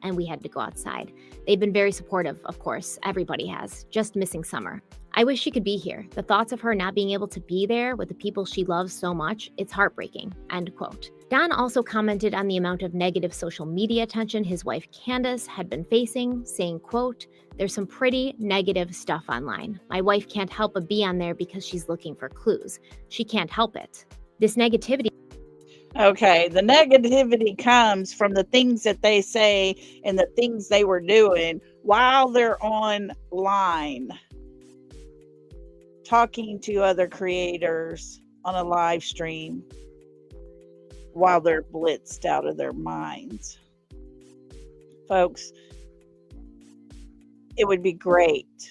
and we had to go outside. They've been very supportive, of course. Everybody has. Just missing Summer. I wish she could be here. The thoughts of her not being able to be there with the people she loves so much, it's heartbreaking." End quote. Don also commented on the amount of negative social media attention his wife Candace had been facing, saying, quote, "There's some pretty negative stuff online. My wife can't help but be on there because she's looking for clues. She can't help it. This negativity..." Okay, the negativity comes from the things that they say and the things they were doing while they're online, talking to other creators on a live stream while they're blitzed out of their minds. Folks, it would be great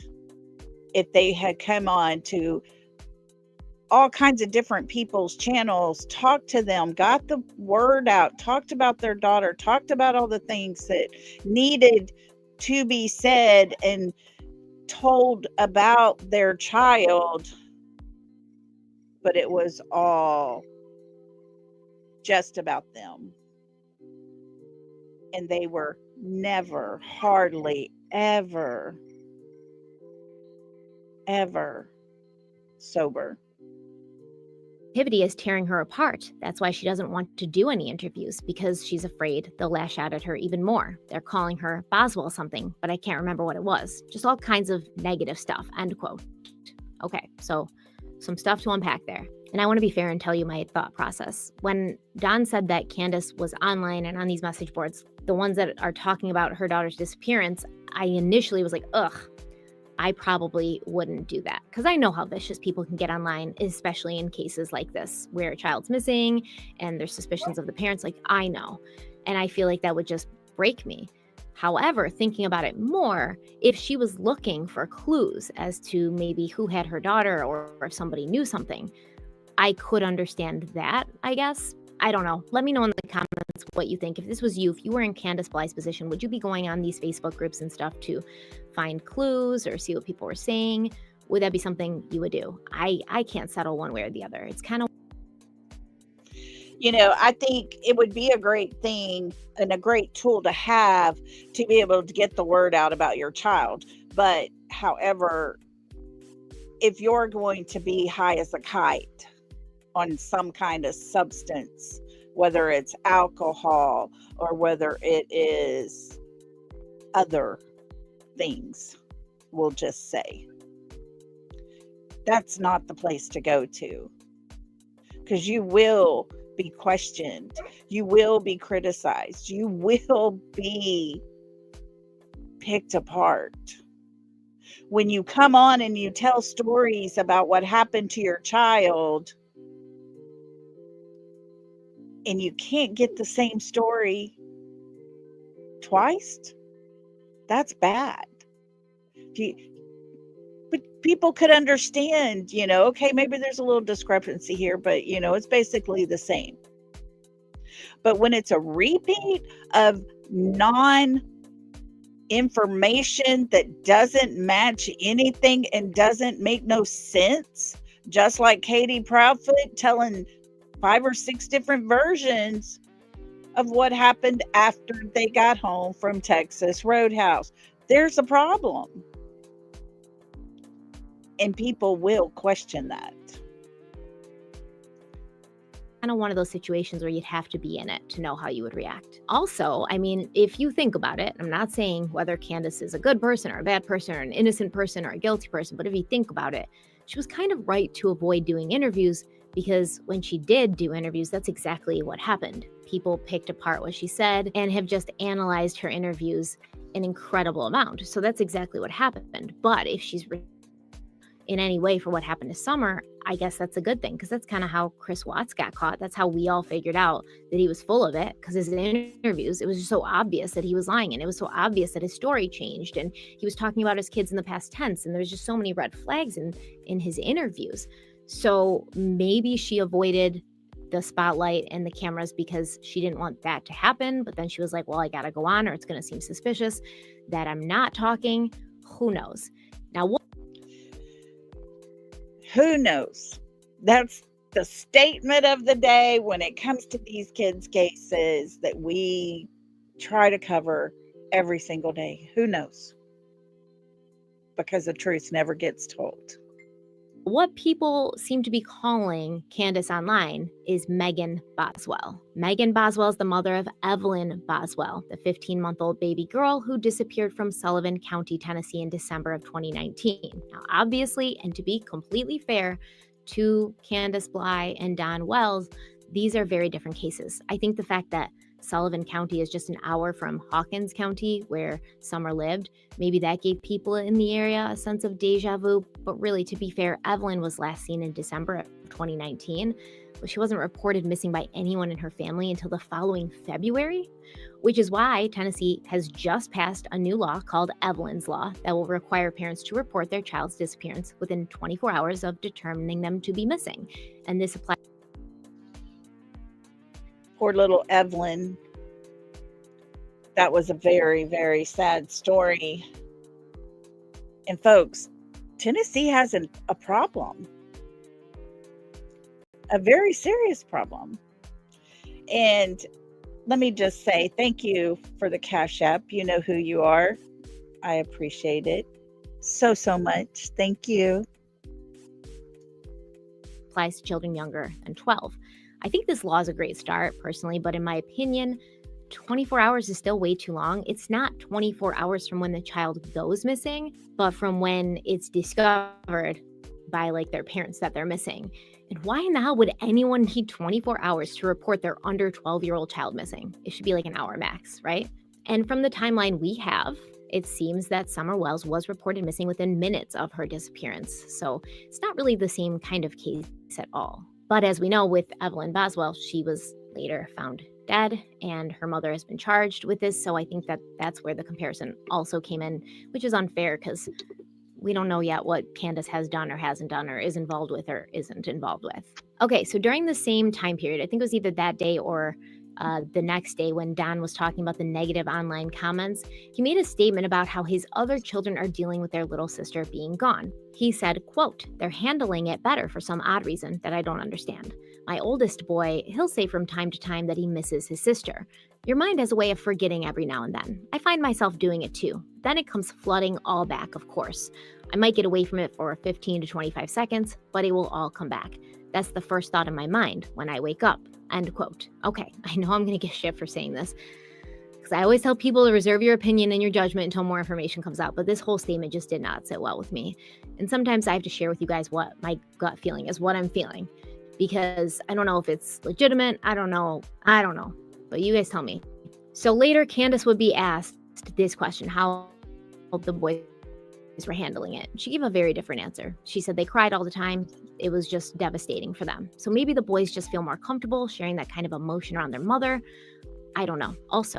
if they had come on to all kinds of different people's channels, talked to them, got the word out, talked about their daughter, talked about all the things that needed to be said and told about their child, but it was all just about them. And they were never, hardly ever sober. is tearing her apart. That's why she doesn't want to do any interviews, because she's afraid they'll lash out at her even more. They're calling her Boswell something, but I can't remember what it was. Just all kinds of negative stuff, end quote. Okay, so some stuff to unpack there. And I want to be fair and tell you my thought process. When Dawn said that Candace was online and on these message boards, the ones that are talking about her daughter's disappearance, I initially was like, ugh, I probably wouldn't do that, because I know how vicious people can get online, especially in cases like this where a child's missing and there's suspicions of the parents. Like, I know. And I feel like that would just break me. However, thinking about it more, if she was looking for clues as to maybe who had her daughter or if somebody knew something, I could understand that, I guess. I don't know. Let me know in the comments what you think. If this was you, if you were in Candace Bly's position, would you be going on these Facebook groups and stuff to find clues or see what people were saying? Would that be something you would do? I can't settle one way or the other. It's kind of... I think it would be a great thing and a great tool to have to be able to get the word out about your child. But however, if you're going to be high as a kite on some kind of substance, whether it's alcohol or whether it is other things, we'll just say, that's not the place to go to, because you will be questioned, you will be criticized, you will be picked apart. When you come on and you tell stories about what happened to your child, and you can't get the same story twice, that's bad. But people could understand, okay, maybe there's a little discrepancy here, but it's basically the same. But when it's a repeat of non-information that doesn't match anything and doesn't make no sense, just like Katie Proudfoot telling 5 or 6 different versions of what happened after they got home from Texas Roadhouse, there's a problem. And people will question that. Kind of one of those situations where you'd have to be in it to know how you would react. Also, I mean, if you think about it, I'm not saying whether Candace is a good person or a bad person or an innocent person or a guilty person, but if you think about it, she was kind of right to avoid doing interviews, because when she did do interviews, that's exactly what happened. People picked apart what she said and have just analyzed her interviews an incredible amount. So that's exactly what happened. But if she's in any way for what happened to Summer, I guess that's a good thing, because that's kind of how Chris Watts got caught. That's how we all figured out that he was full of it, because his interviews, it was just so obvious that he was lying, and it was so obvious that his story changed, and he was talking about his kids in the past tense, and there's just so many red flags in his interviews. So maybe she avoided the spotlight and the cameras because she didn't want that to happen, but then she was like, well, I gotta go on or it's gonna seem suspicious that I'm not talking. Who knows? Now, who knows? That's the statement of the day when it comes to these kids' cases that we try to cover every single day. Who knows? Because the truth never gets told. What people seem to be calling Candace online is Megan Boswell. Megan Boswell is the mother of Evelyn Boswell, the 15-month-old baby girl who disappeared from Sullivan County, Tennessee in December of 2019. Now, obviously, and to be completely fair to Candace Bly and Dawn Wells, these are very different cases. I think the fact that Sullivan County is just an hour from Hawkins County, where Summer lived, maybe that gave people in the area a sense of deja vu. But really, to be fair, Evelyn was last seen in December of 2019, but she wasn't reported missing by anyone in her family until the following February, which is why Tennessee has just passed a new law called Evelyn's Law that will require parents to report their child's disappearance within 24 hours of determining them to be missing. And this applies. Poor little Evelyn. That was a very, very sad story. And folks, Tennessee has a problem. A very serious problem. And let me just say thank you for the Cash App. You know who you are. I appreciate it so much. Thank you. applies to children younger than 12. I think this law is a great start, personally, but in my opinion, 24 hours is still way too long. It's not 24 hours from when the child goes missing, but from when it's discovered by like their parents that they're missing. And why in the hell would anyone need 24 hours to report their under 12-year-old child missing? It should be like an hour max, right? And from the timeline we have, it seems that Summer Wells was reported missing within minutes of her disappearance. So it's not really the same kind of case at all. But as we know with Evelyn Boswell, she was later found dead and her mother has been charged with this. So I think that that's where the comparison also came in, which is unfair because we don't know yet what Candace has done or hasn't done or is involved with or isn't involved with. Okay, so during the same time period, I think it was either that day or the next day when Don was talking about the negative online comments, he made a statement about how his other children are dealing with their little sister being gone. He said, quote, "They're handling it better for some odd reason that I don't understand. My oldest boy, he'll say from time to time that he misses his sister. Your mind has a way of forgetting every now and then. I find myself doing it too. Then it comes flooding all back, of course. I might get away from it for 15 to 25 seconds, but it will all come back. That's the first thought in my mind when I wake up." End quote. Okay, I know I'm going to get shit for saying this, because I always tell people to reserve your opinion and your judgment until more information comes out, but this whole statement just did not sit well with me. And sometimes I have to share with you guys what my gut feeling is, what I'm feeling, because I don't know if it's legitimate. I don't know, but you guys tell me. So later, Candace would be asked this question, how the boys were handling it. She gave a very different answer. She said they cried all the time. It was just devastating for them. So maybe the boys just feel more comfortable sharing that kind of emotion around their mother. I don't know. Also,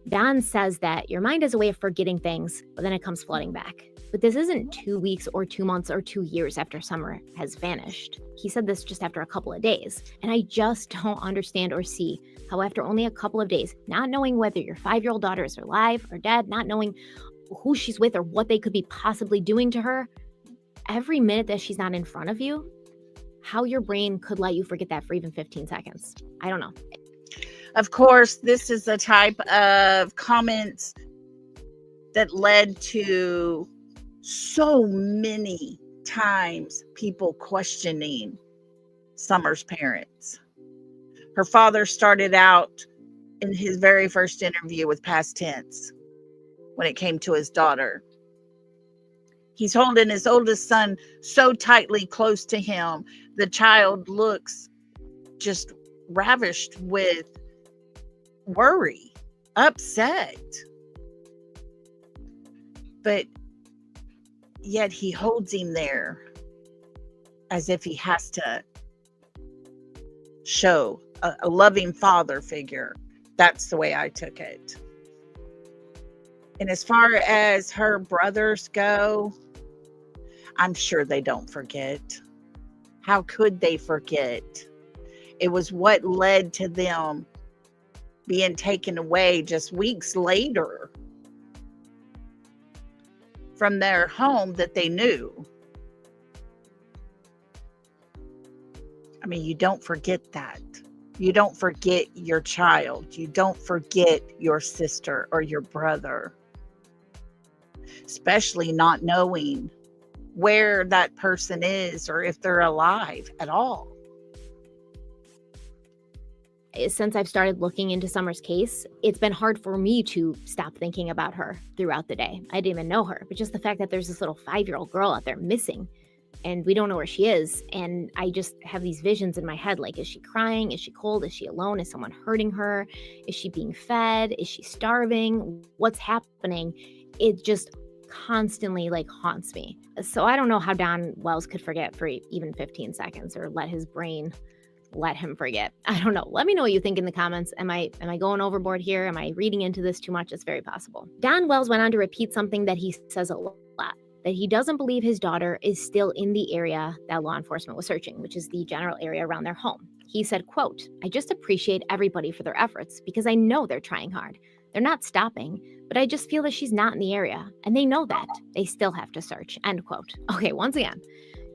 Don says that your mind has a way of forgetting things, but then it comes flooding back. But this isn't 2 weeks or 2 months or 2 years after Summer has vanished. He said this just after a couple of days. And I just don't understand or see how after only a couple of days, not knowing whether your 5-year-old daughter is alive or dead, not knowing who she's with or what they could be possibly doing to her, every minute that she's not in front of you, how your brain could let you forget that for even 15 seconds. I don't know. Of course, this is the type of comments that led to so many times people questioning Summer's parents. Her father started out in his very first interview with past tense when it came to his daughter. He's holding his oldest son so tightly close to him. The child looks just ravished with worry, upset. But yet he holds him there as if he has to show a loving father figure. That's the way I took it. And as far as her brothers go, I'm sure they don't forget. How could they forget? It was what led to them being taken away just weeks later from their home that they knew. I mean, you don't forget that. You don't forget your child. You don't forget your sister or your brother. Especially not knowing where that person is or if they're alive at all. Since I've started looking into Summer's case, it's been hard for me to stop thinking about her throughout the day. I didn't even know her, but just the fact that there's this little 5-year-old girl out there missing and we don't know where she is. And I just have these visions in my head. Like, is she crying? Is she cold? Is she alone? Is someone hurting her? Is she being fed? Is she starving? What's happening? It just constantly haunts me. So I don't know how Don Wells could forget for even 15 seconds or let his brain let him forget. I don't know. Let me know what you think in the comments. Am I going overboard here? Am I reading into this too much? It's very possible. Don Wells went on to repeat something that he says a lot, that he doesn't believe his daughter is still in the area that law enforcement was searching, which is the general area around their home. He said, quote, "I just appreciate everybody for their efforts because I know they're trying hard. They're not stopping, but I just feel that she's not in the area, and they know that. They still have to search." End quote. Okay, once again,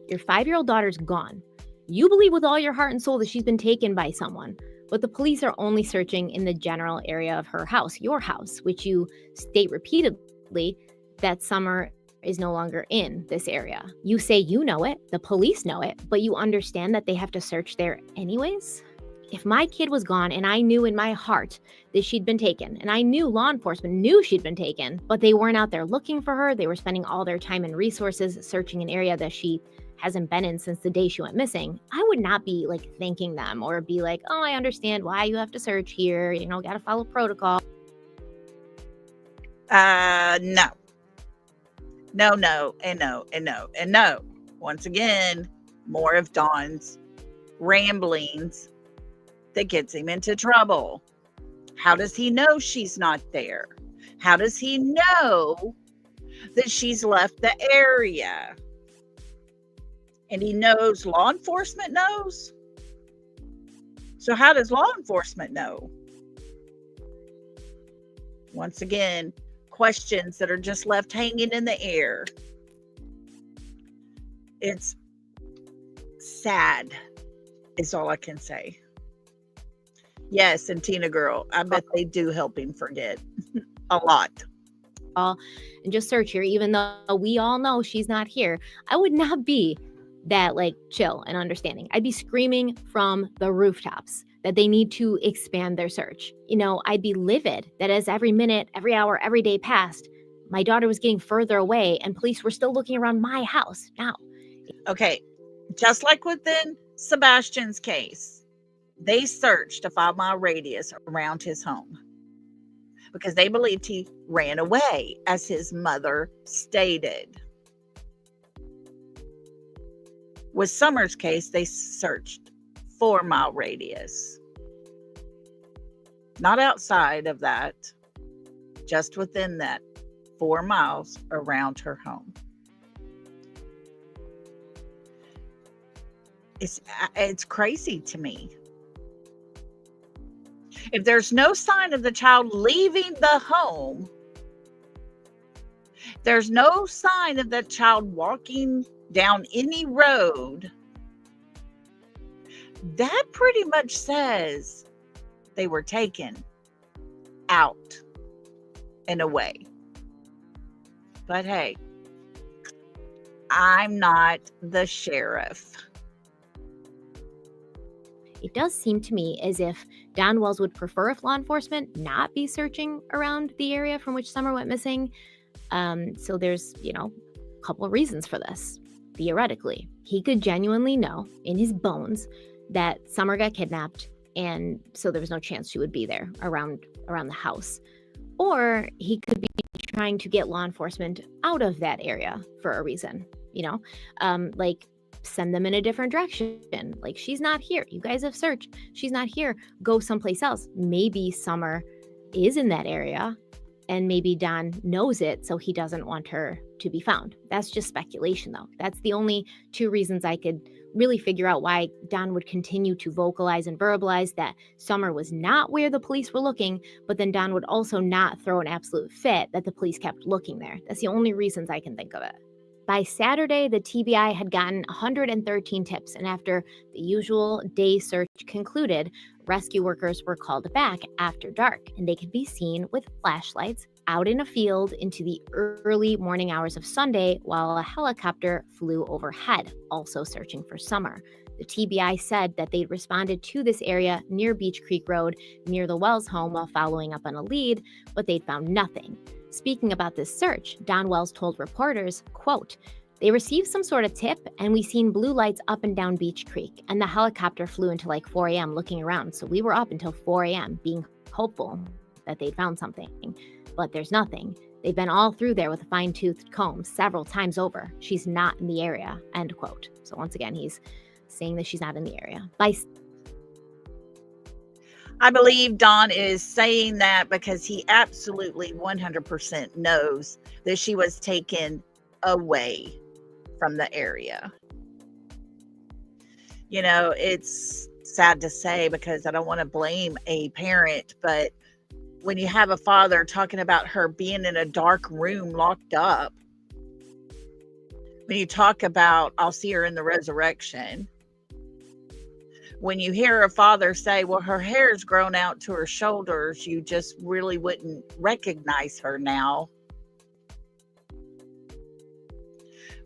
your 5-year-old daughter's gone. You believe with all your heart and soul that she's been taken by someone, but the police are only searching in the general area of her house, your house, which you state repeatedly that Summer is no longer in this area. You say you know it, the police know it, but you understand that they have to search there anyways? If my kid was gone and I knew in my heart that she'd been taken, and I knew law enforcement knew she'd been taken, but they weren't out there looking for her, they were spending all their time and resources searching an area that she hasn't been in since the day she went missing, I would not be like thanking them or be like, oh, I understand why you have to search here, gotta follow protocol. No. No, and no, and no, and no. Once again, more of Dawn's ramblings that gets him into trouble. How does he know she's not there? How does he know that she's left the area? And he knows law enforcement knows. So how does law enforcement know? Once again, questions that are just left hanging in the air. It's sad, is all I can say. Yes, and Tina girl, I bet they do help him forget a lot. And just search here, even though we all know she's not here. I would not be that like chill and understanding. I'd be screaming from the rooftops that they need to expand their search. I'd be livid that as every minute, every hour, every day passed, my daughter was getting further away and police were still looking around my house now. Okay, just like within Sebastian's case, they searched a 5-mile radius around his home because they believed he ran away, as his mother stated. With Summer's case, they searched 4-mile radius. Not outside of that, just within that 4 miles around her home. It's crazy to me. If there's no sign of the child leaving the home, there's no sign of that child walking down any road, that pretty much says they were taken out and away. But hey, I'm not the sheriff. It does seem to me as if Don Wells would prefer if law enforcement not be searching around the area from which Summer went missing. So there's, a couple of reasons for this. Theoretically, he could genuinely know in his bones that Summer got kidnapped, and so there was no chance she would be there around the house. Or he could be trying to get law enforcement out of that area for a reason, like send them in a different direction. Like, she's not here. You guys have searched. She's not here. Go someplace else. Maybe Summer is in that area and maybe Don knows it, so he doesn't want her to be found. That's just speculation, though. That's the only two reasons I could really figure out why Don would continue to vocalize and verbalize that Summer was not where the police were looking, but then Don would also not throw an absolute fit that the police kept looking there. That's the only reasons I can think of it. By Saturday, the TBI had gotten 113 tips, and after the usual day search concluded, rescue workers were called back after dark, and they could be seen with flashlights out in a field into the early morning hours of Sunday while a helicopter flew overhead, also searching for Summer. The TBI said that they'd responded to this area near Beach Creek Road, near the Wells home, while following up on a lead, but they'd found nothing. Speaking about this search, Don Wells told reporters, quote, "They received some sort of tip and we seen blue lights up and down Beach Creek, and the helicopter flew until like 4 a.m. looking around. So we were up until 4 a.m. being hopeful that they'd found something, but there's nothing. They've been all through there with a fine-toothed comb several times over. She's not in the area," end quote. So once again, he's saying that she's not in the area. I believe Don is saying that because he absolutely 100% knows that she was taken away from the area. It's sad to say because I don't want to blame a parent, but when you have a father talking about her being in a dark room locked up, when you talk about, "I'll see her in the resurrection," when you hear a father say, "Well, her hair's grown out to her shoulders, you just really wouldn't recognize her now,"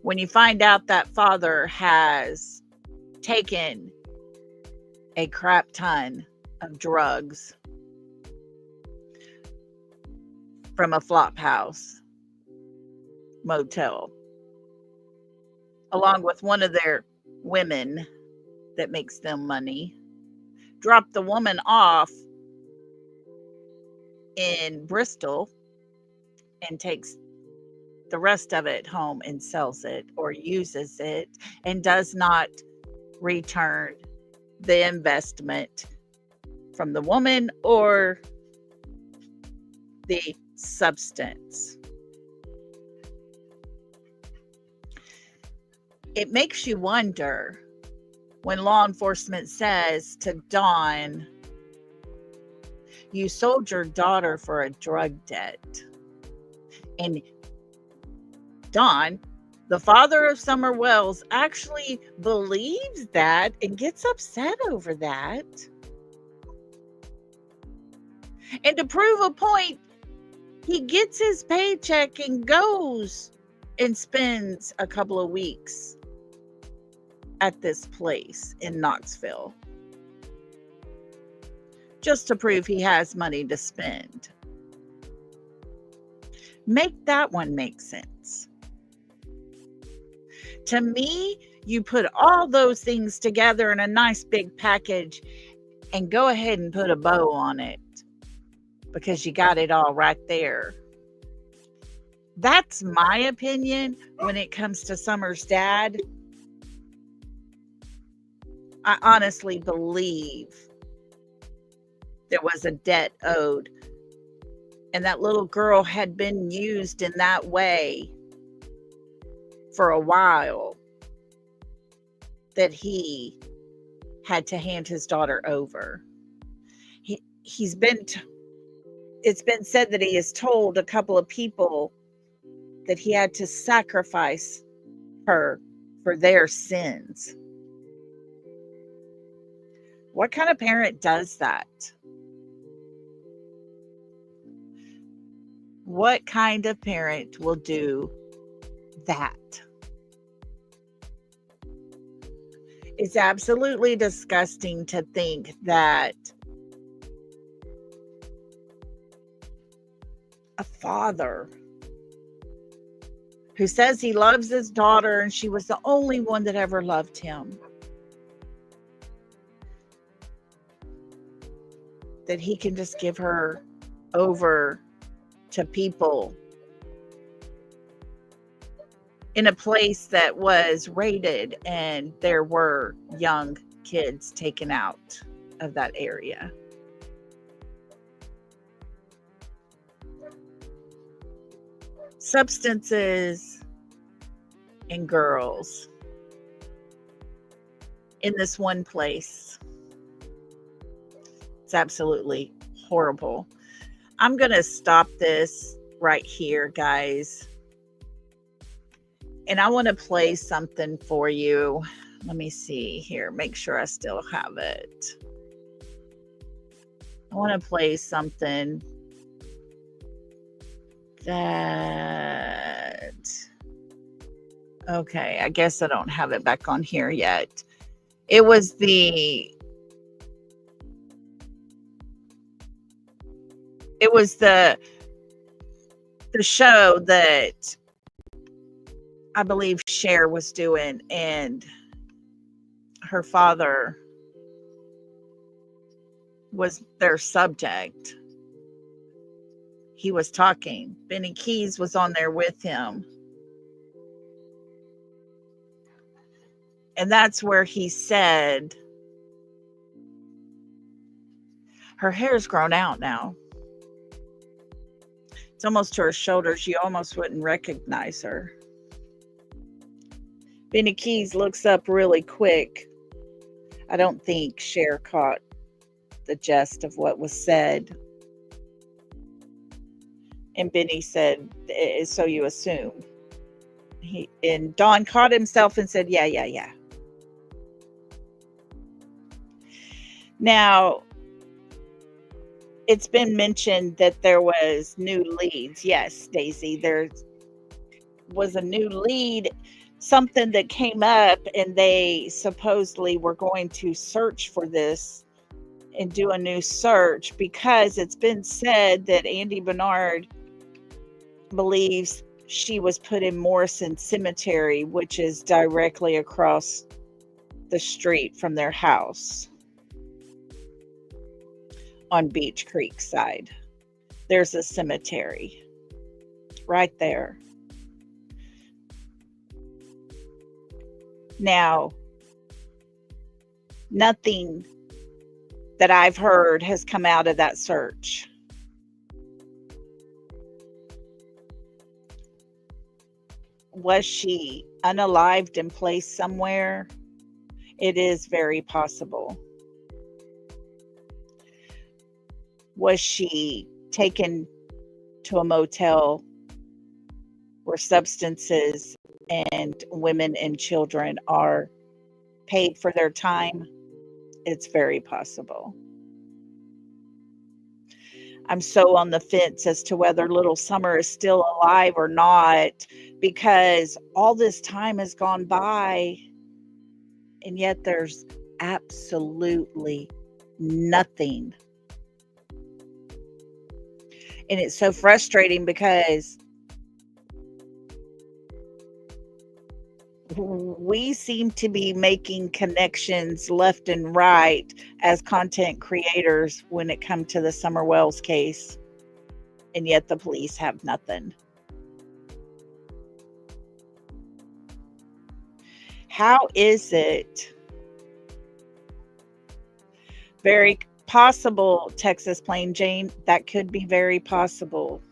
When you find out that father has taken a crap ton of drugs from a flop house motel, along with one of their women that makes them money, dropped the woman off in Bristol and takes the rest of it home and sells it or uses it and does not return the investment from the woman or the substance. It makes you wonder when law enforcement says to Dawn, you sold your daughter for a drug debt. And Dawn, the father of Summer Wells, actually believes that and gets upset over that. And to prove a point, he gets his paycheck and goes and spends a couple of weeks at this place in Knoxville, just to prove he has money to spend. Make that one make sense. To me, you put all those things together in a nice big package and go ahead and put a bow on it because you got it all right there. That's my opinion when it comes to Summer's dad. I honestly believe there was a debt owed, and that little girl had been used in that way for a while, that he had to hand his daughter over. It's been said that he has told a couple of people that he had to sacrifice her for their sins. What kind of parent does that? What kind of parent will do that? It's absolutely disgusting to think that a father who says he loves his daughter and she was the only one that ever loved him, that he can just give her over to people in a place that was raided and there were young kids taken out of that area. Substances and girls in this one place. It's absolutely horrible. I'm going to stop this right here, guys. And I want to play something for you. Let me see here. Make sure I still have it. I want to play something that... Okay, I guess I don't have it back on here yet. It was the show that I believe Cher was doing, and her father was their subject. He was talking. Benny Keys was on there with him. And that's where he said, her hair's grown out now. It's almost to her shoulders. You almost wouldn't recognize her. Benny Keys looks up really quick. I don't think Cher caught the gist of what was said. And Benny said, so you assume. And Don caught himself and said, yeah. Now, it's been mentioned that there was new leads. Yes, Daisy, there was a new lead something that came up, and they supposedly were going to search for this and do a new search, because it's been said that Andy Bernard believes she was put in Morrison Cemetery, which is directly across the street from their house on Beach Creek side. There's a cemetery right there. Now, nothing that I've heard has come out of that search. Was she unalived and placed somewhere? It is very possible. Was she taken to a motel where substances and women and children are paid for their time? It's very possible. I'm so on the fence as to whether little Summer is still alive or not, because all this time has gone by, and yet there's absolutely nothing. And it's so frustrating because we seem to be making connections left and right as content creators when it comes to the Summer Wells case, and yet the police have nothing. How is it? Very possible, Texas Plain Jane. That could be very possible.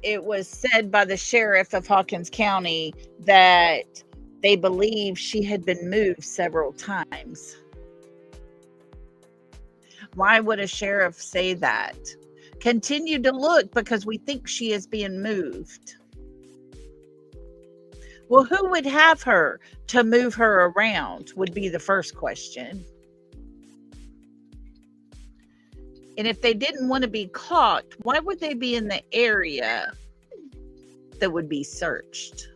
It was said by the sheriff of Hawkins County that they believe she had been moved several times. Why would a sheriff say that? Continue to look because we think she is being moved. Well, who would have her to move her around would be the first question. And if they didn't want to be caught, why would they be in the area that would be searched?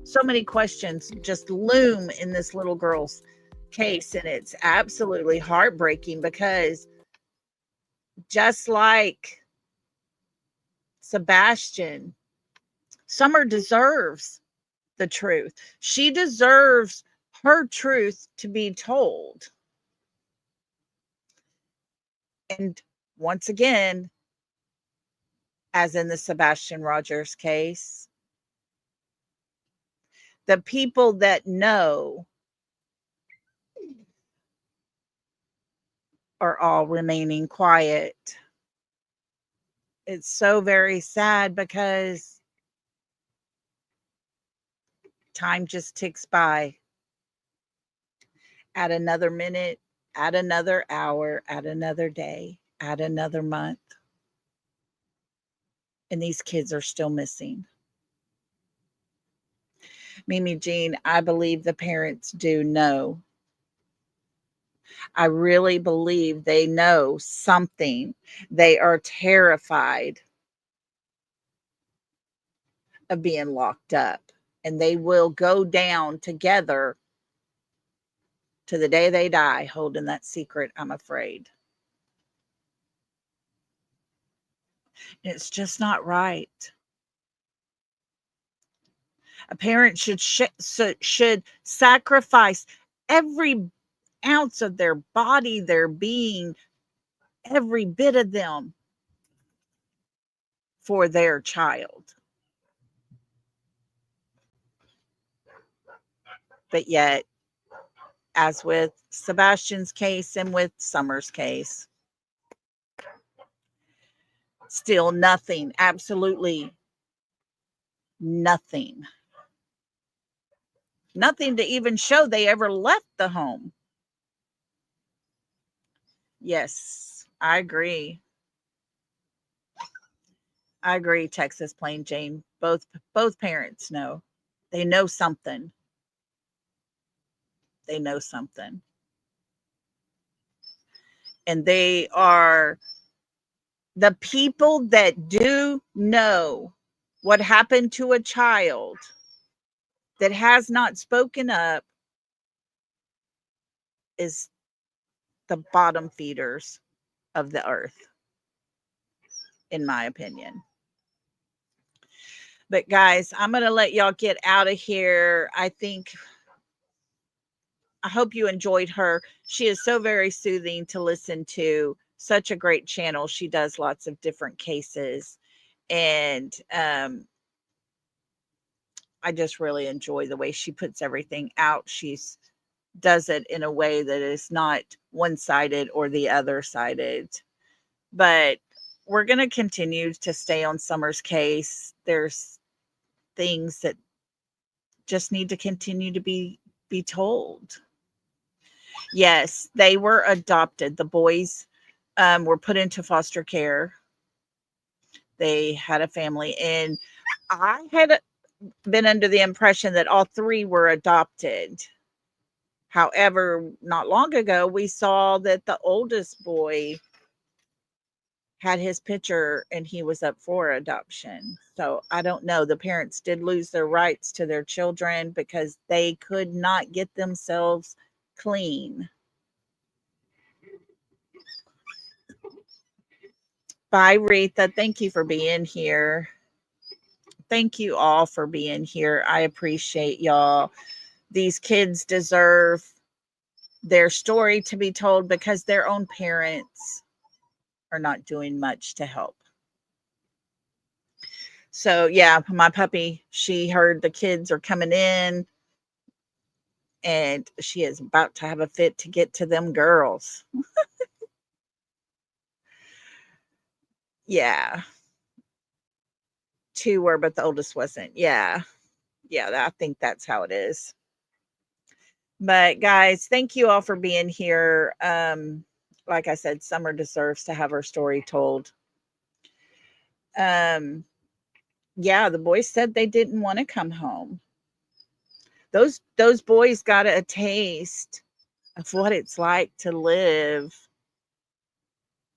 So many questions just loom in this little girl's case, and it's absolutely heartbreaking because just like Sebastian, Summer deserves the truth. She deserves her truth to be told. And once again, as in the Sebastian Rogers case, the people that know are all remaining quiet. It's so very sad because time just ticks by. Add another minute, add another hour, add another day, add another month. And these kids are still missing. Mimi Jean, I believe the parents do know. I really believe they know something. They are terrified of being locked up, and they will go down together to the day they die holding that secret, I'm afraid. It's just not right. A parent should sacrifice every ounce of their body, their being, every bit of them for their child. But yet, as with Sebastian's case and with Summer's case, still nothing, absolutely nothing. Nothing to even show they ever left the home. Yes, I agree. I agree, Texas Plain Jane. Both parents know. They know something. They know something. And they are The people that do know what happened to a child that has not spoken up is the bottom feeders of the earth, in my opinion. But guys, I'm going to let y'all get out of here. I hope you enjoyed her. She is so very soothing to listen to. Such a great channel. She does lots of different cases. And I just really enjoy the way she puts everything out. She's does it in a way that is not one-sided or the other-sided. But we're going to continue to stay on Summer's case. There's things that just need to continue to be told. Yes, they were adopted. The boys were put into foster care. They had a family, and I had been under the impression that all three were adopted. However, not long ago, we saw that the oldest boy had his picture and he was up for adoption. So I don't know. The parents did lose their rights to their children because they could not get themselves clean. Bye, Retha. Thank you for being here. Thank you all for being here. I appreciate y'all. These kids deserve their story to be told because their own parents are not doing much to help. So yeah, my puppy, she heard the kids are coming in and she is about to have a fit to get to them girls. Yeah. Two were, but the oldest wasn't. Yeah. Yeah, I think that's how it is. But guys, thank you all for being here. Like I said, Summer deserves to have her story told. Yeah, the boys said they didn't want to come home. Those boys got a taste of what it's like to live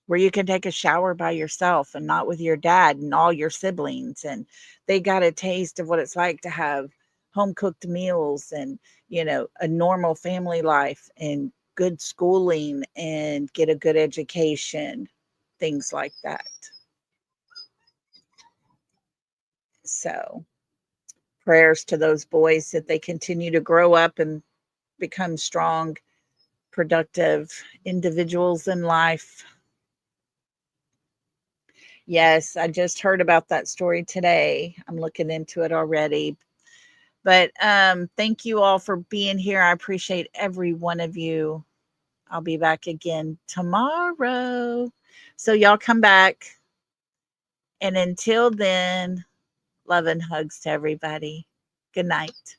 where you can take a shower by yourself and not with your dad and all your siblings. And they got a taste of what it's like to have home cooked meals and, a normal family life and good schooling and get a good education, things like that. So prayers to those boys that they continue to grow up and become strong, productive individuals in life. Yes, I just heard about that story today. I'm looking into it already. But thank you all for being here. I appreciate every one of you. I'll be back again tomorrow. So y'all come back. And until then, love and hugs to everybody. Good night.